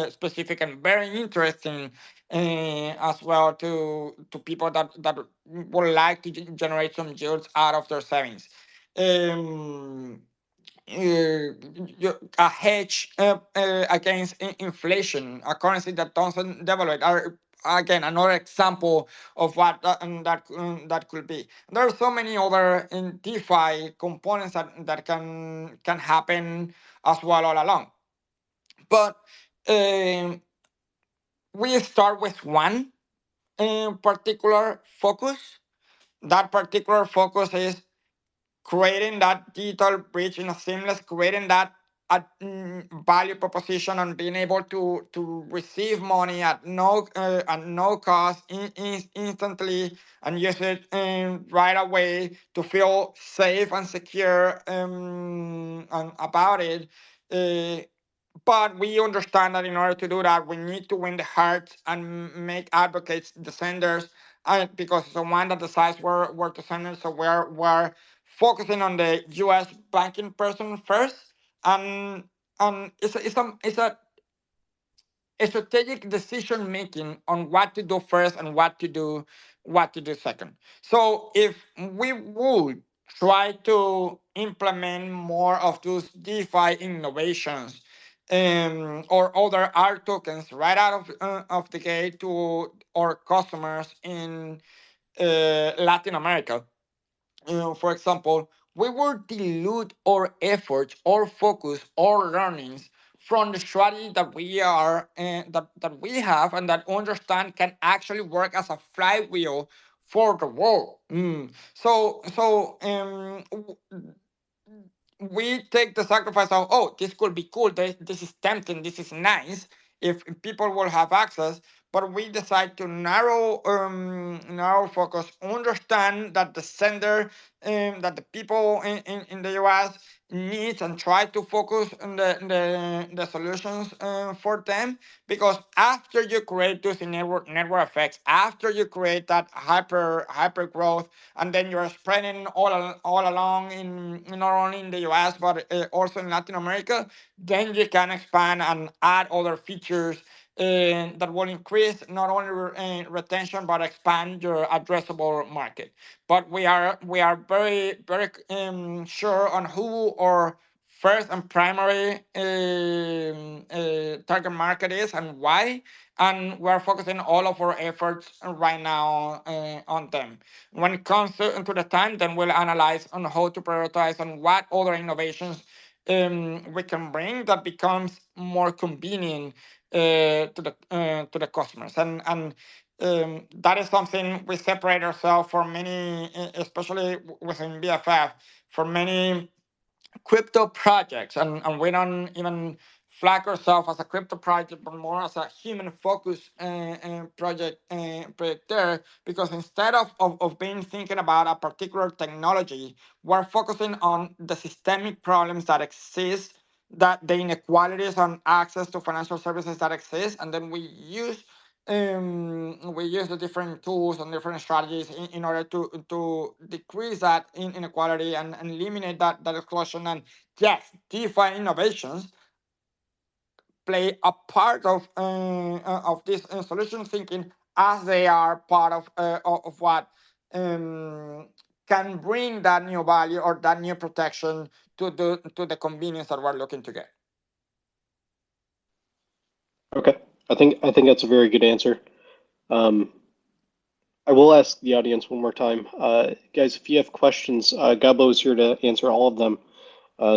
specific and very interesting as well to people that would like to generate some yields out of their savings. um, a hedge against inflation, a currency that doesn't devalue. again another example of what that could be. There are so many other in DeFi components that can happen as well all along. But um, we start with one particular focus. That particular focus is creating that digital bridge in a seamless, creating that value proposition and being able to receive money at no cost instantly and use it right away to feel safe and secure and about it. Uh, but we understand that in order to do that, we need to win the hearts and make advocates the senders, because it's the one that decides where to send it. So we're focusing on the U.S. banking person first, and it's a strategic decision making on what to do first and what to do second. So if we would try to implement more of those DeFi innovations or other art tokens right out of the gate to our customers in Latin America, for example, we will dilute our efforts, our focus, our learnings from the strategy that that we have and that understand can actually work as a flywheel for the world. We take the sacrifice of, oh, this could be cool, this is tempting, this is nice if people will have access, but we decide to narrow focus, understand that the sender, that the people in the US needs, and try to focus on the solutions for them. Because after you create those network effects, after you create that hyper growth, and then you're spreading all along in not only in the US but also in Latin America, then you can expand and add other features that will increase not only retention but expand your addressable market. But we are very sure on who our first and primary target market is and why, and we're focusing all of our efforts right now on them. When it comes to the time, then we'll analyze on how to prioritize and what other innovations we can bring that becomes more convenient to the customers, and that is something we separate ourselves for many, especially within BFF, for many crypto projects, and we don't even flag ourselves as a crypto project but more as a human focused project there, because instead of being thinking about a particular technology, we're focusing on the systemic problems that exist, that the inequalities on access to financial services that exist, and then we use the different tools and different strategies in order to decrease that inequality and eliminate that exclusion. And yes, DeFi innovations play a part of this solution thinking, as they are part of what can bring that new value or that new protection to the convenience that we're looking to get. Okay, I think that's a very good answer. I will ask the audience one more time, guys. If you have questions, Gabo is here to answer all of them.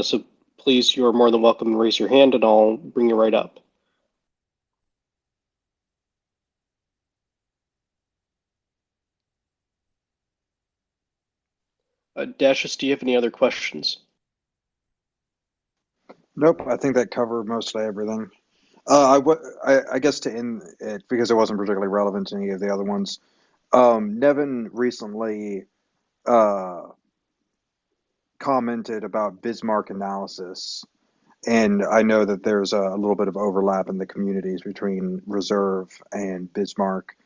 So please, you are more than welcome to raise your hand, and I'll bring you right up. Dashus, do you have any other questions? Nope, I think that covered mostly everything. I guess to end it, because it wasn't particularly relevant to any of the other ones, Nevin recently commented about Bismarck analysis, and I know that there's a little bit of overlap in the communities between Reserve and Bismarck.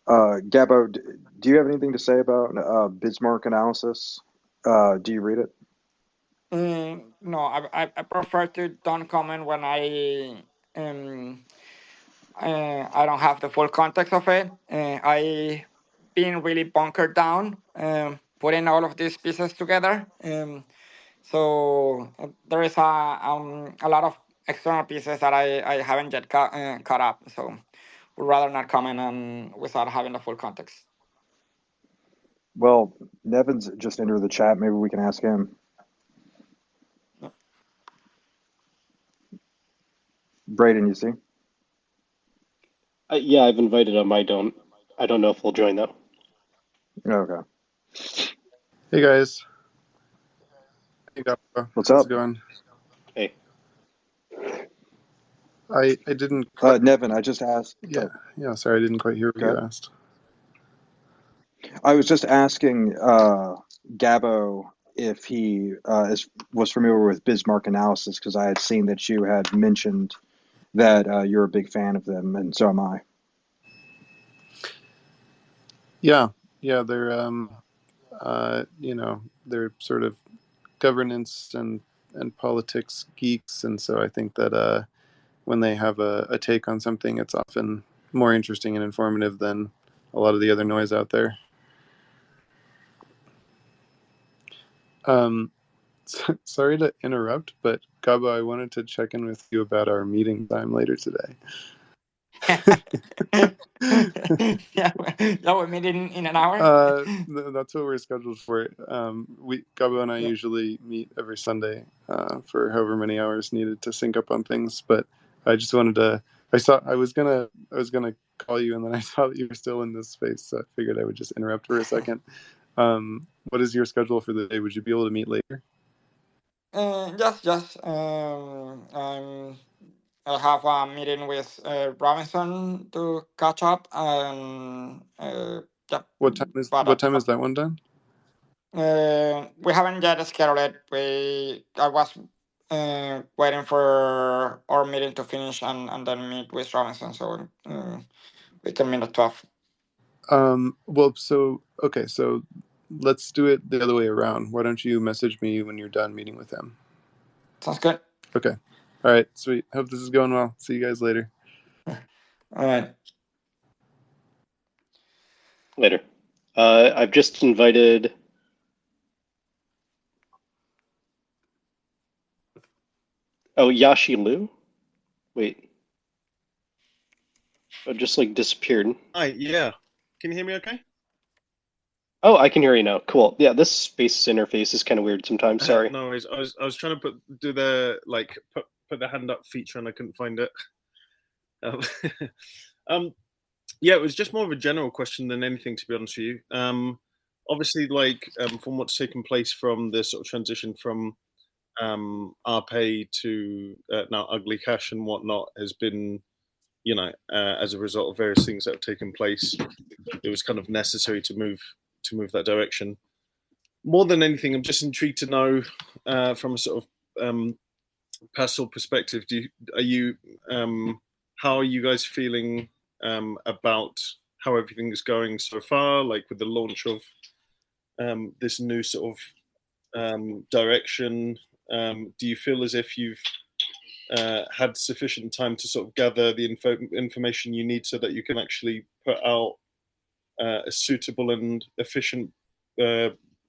Gabo, do you have anything to say about Bismarck analysis? Do you read it? No, I prefer to don't comment when I don't have the full context of it. I been really bunkered down, putting all of these pieces together. So there is a lot of external pieces that I haven't yet caught up. So would rather not comment on without having the full context. Well, Nevin's just entered the chat. Maybe we can ask him. Braden, you see? Yeah, I've invited him. I don't know if he'll join though. Okay. Hey guys. Hey Gabo. What's How's up? it going? Hey. I didn't quite. Nevin, I just asked. Yeah. Sorry, I didn't quite hear what you Okay. asked. I was just asking Gabo if he was familiar with Bismarck analysis, because I had seen that you had mentioned that you're a big fan of them, and so am I. Yeah. They're they're sort of governance and politics geeks, and so I think that when they have a take on something, it's often more interesting and informative than a lot of the other noise out there. Sorry to interrupt, but Gabo, I wanted to check in with you about our meeting time later today. Yeah, we're meeting in an hour. That's what we're scheduled for. Gabo and I usually meet every Sunday for however many hours needed to sync up on things. But I just wanted to. I was gonna call you, and then I saw that you were still in this space, so I figured I would just interrupt for a second. What is your schedule for the day? Would you be able to meet later? Just I have a meeting with Robinson to catch up, and yeah. What time is that one done? We haven't yet scheduled it. I was waiting for our meeting to finish and then meet with Robinson, so we can meet at 12. So let's do it the other way around. Why don't you message me when you're done meeting with him? Sounds good. Okay. All right. Sweet. Hope this is going well. See you guys later. All right. Later. I've just invited. Oh, Yashi Lu? Wait. It just like disappeared. Hi, yeah. Can you hear me okay? Oh, I can hear you now. Cool. Yeah, this space interface is kind of weird sometimes. Sorry. No worries. I was trying to do the put the hand up feature and I couldn't find it. Yeah, it was just more of a general question than anything, to be honest with you. Obviously, from what's taken place from the sort of transition from RPay to now Ugly Cash and whatnot has been, as a result of various things that have taken place, it was kind of necessary to move that direction. More than anything, I'm just intrigued to know from a sort of personal perspective. How are you guys feeling about how everything is going so far? Like with the launch of this new sort of direction, do you feel as if you've had sufficient time to sort of gather the information you need so that you can actually put out a suitable and efficient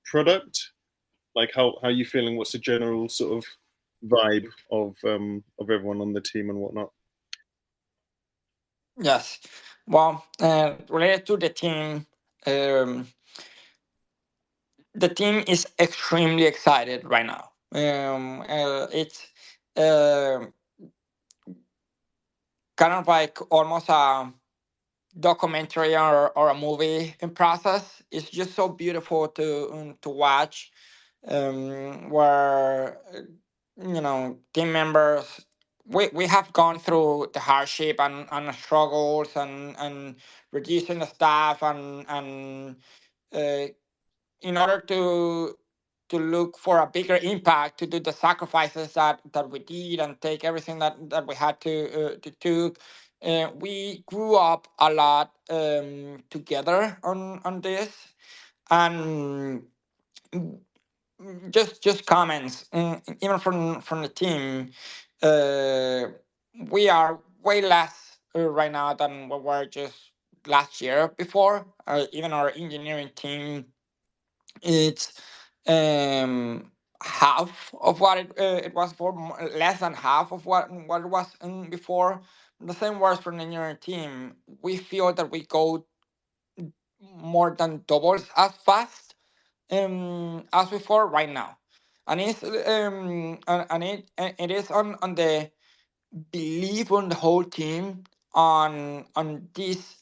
product? Like how are you feeling? What's the general sort of vibe of everyone on the team and whatnot? Yes. Well, related to the team is extremely excited right now. It's kind of like almost a documentary or a movie in process. It's just so beautiful to watch, where team members, we have gone through the hardship and struggles and reducing the staff and in order to look for a bigger impact, to do the sacrifices that we did and take everything that we had to took. We grew up a lot together on this, and just comments, even from the team. We are way less right now than we were just last year before. Even our engineering team, it's half of what it was for, less than half of what it was before. The same works for the engineering team. We feel that we go more than doubles as fast as before right now, and it is on the believe on the whole team on this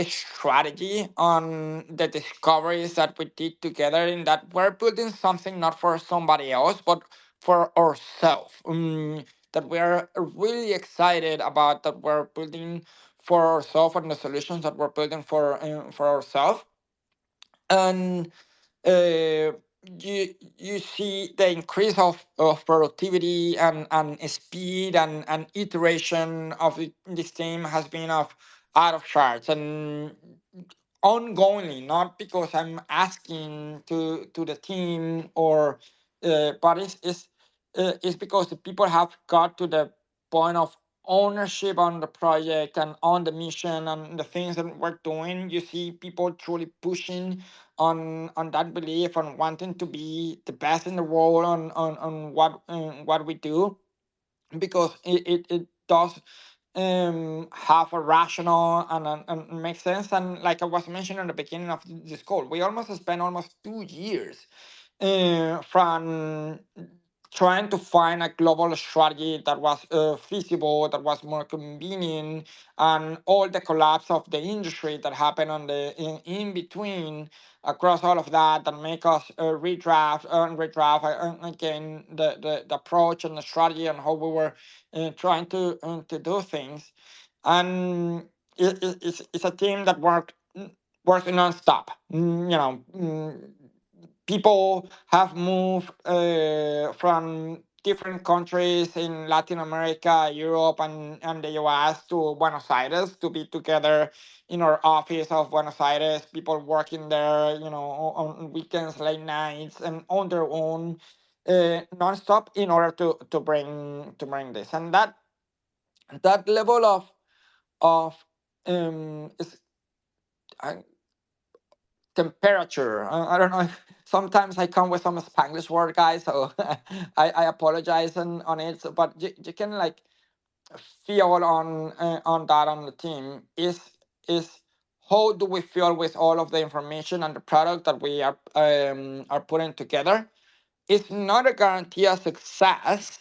strategy, on the discoveries that we did together, in that we're building something not for somebody else but for ourselves, that we're really excited about, that we're building for ourselves, and the solutions that we're building for ourselves. And uh, you see the increase of productivity and speed and iteration of this team has been of out of charts, and ongoingly, not because I'm asking to the team, or but it's because the people have got to the point of ownership on the project and on the mission and the things that we're doing. You see people truly pushing on that belief, on wanting to be the best in the world on what we do, because it does have a rational and makes sense. And like I was mentioning at the beginning of this call, we almost spent almost 2 years from trying to find a global strategy that was feasible, that was more convenient, and all the collapse of the industry that happened on the in between, across all of that, that make us redraft again the approach and the strategy and how we were trying to do things. And it's a team that works non-stop. People have moved from different countries in Latin America, Europe, and the US to Buenos Aires to be together in our office of Buenos Aires. People working there, on weekends, late nights, and on their own, nonstop, in order to bring this. And that level of is, uh, temperature. I don't know if sometimes I come with some Spanglish word, guys, so I apologize on it. But you can like feel on that on the team is how do we feel with all of the information and the product that we are putting together. It's not a guarantee of success,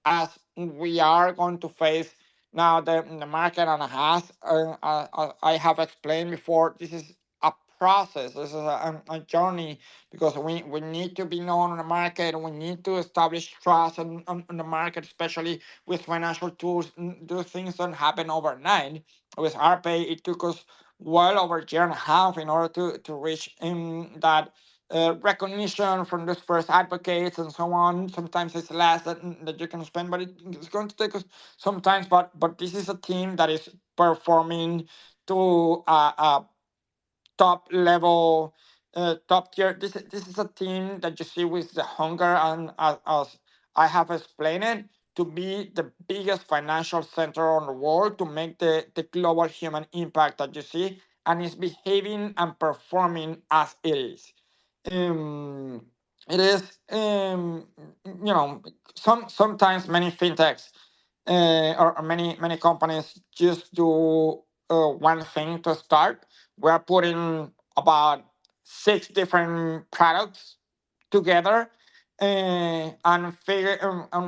as we are going to face now the market and a half. I have explained before, this is a process, this is a journey, because we need to be known on the market, we need to establish trust on the market, especially with financial tools. Those things don't happen overnight. With RPay, it took us well over a year and a half in order to reach that recognition from those first advocates and so on. Sometimes it's less that you can spend, but it's going to take us sometimes. But this is a team that is performing to a top level, top tier. This is a team that you see with the hunger, and as I have explained it, to be the biggest financial center on the world, to make the global human impact that you see, and is behaving and performing as it is. Um, it is, sometimes many fintechs, or many companies just do one thing to start. We are putting about 6 different products together, and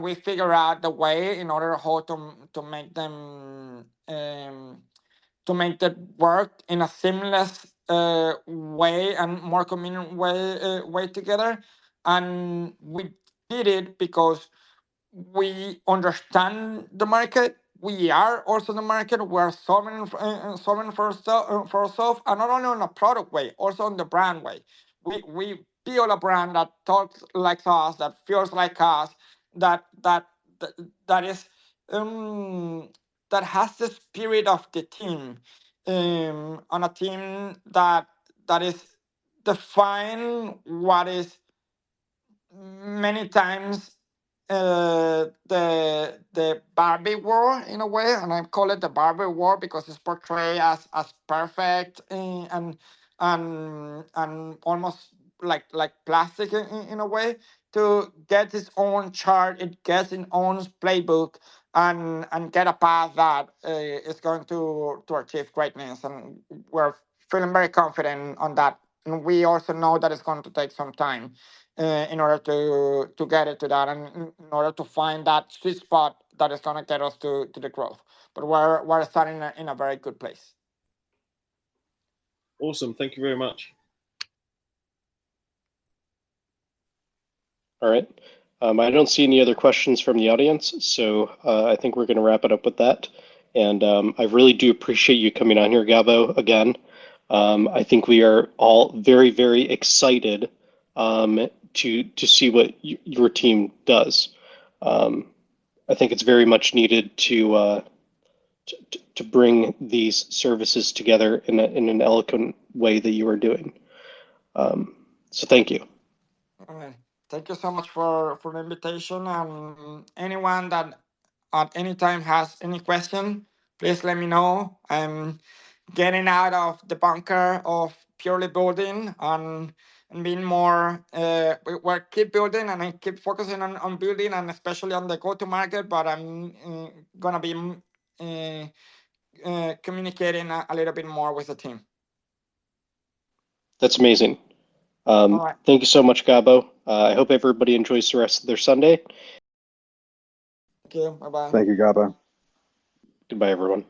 we figure out the way in order how to make them, to make that work in a seamless way and more convenient way together. And we did it because we understand the market. We are also the market. We are solving for ourselves, and not only on a product way, also on the brand way. We build a brand that talks like us, that feels like us, that that that, that is um that has the spirit of the team, on a team that is define what is many times the Barbie war, in a way, and I call it the Barbie war because it's portrayed as perfect, and almost like plastic in a way. to get its own chart, it gets its own playbook, and get a path that is going to achieve greatness. And we're feeling very confident on that. And we also know that it's going to take some time in order to get it to that, and in order to find that sweet spot that is going to get us to the growth. But we're starting in a very good place. Awesome. Thank you very much. All right. I don't see any other questions from the audience, so I think we're going to wrap it up with that. And I really do appreciate you coming on here, Gabo, again. I think we are all very, very excited to see what your team does. I think it's very much needed to bring these services together in an eloquent way that you are doing. So thank you. All right. Thank you so much for the invitation. And anyone that at any time has any question, please let me know. I'm getting out of the bunker of purely building and being more, we're keep building, and I keep focusing on building, and especially on the go-to-market, but I'm going to be communicating a little bit more with the team. That's amazing. All right. Thank you so much, Gabo. I hope everybody enjoys the rest of their Sunday. Thank you. Bye-bye. Thank you, Gabo. Goodbye, everyone.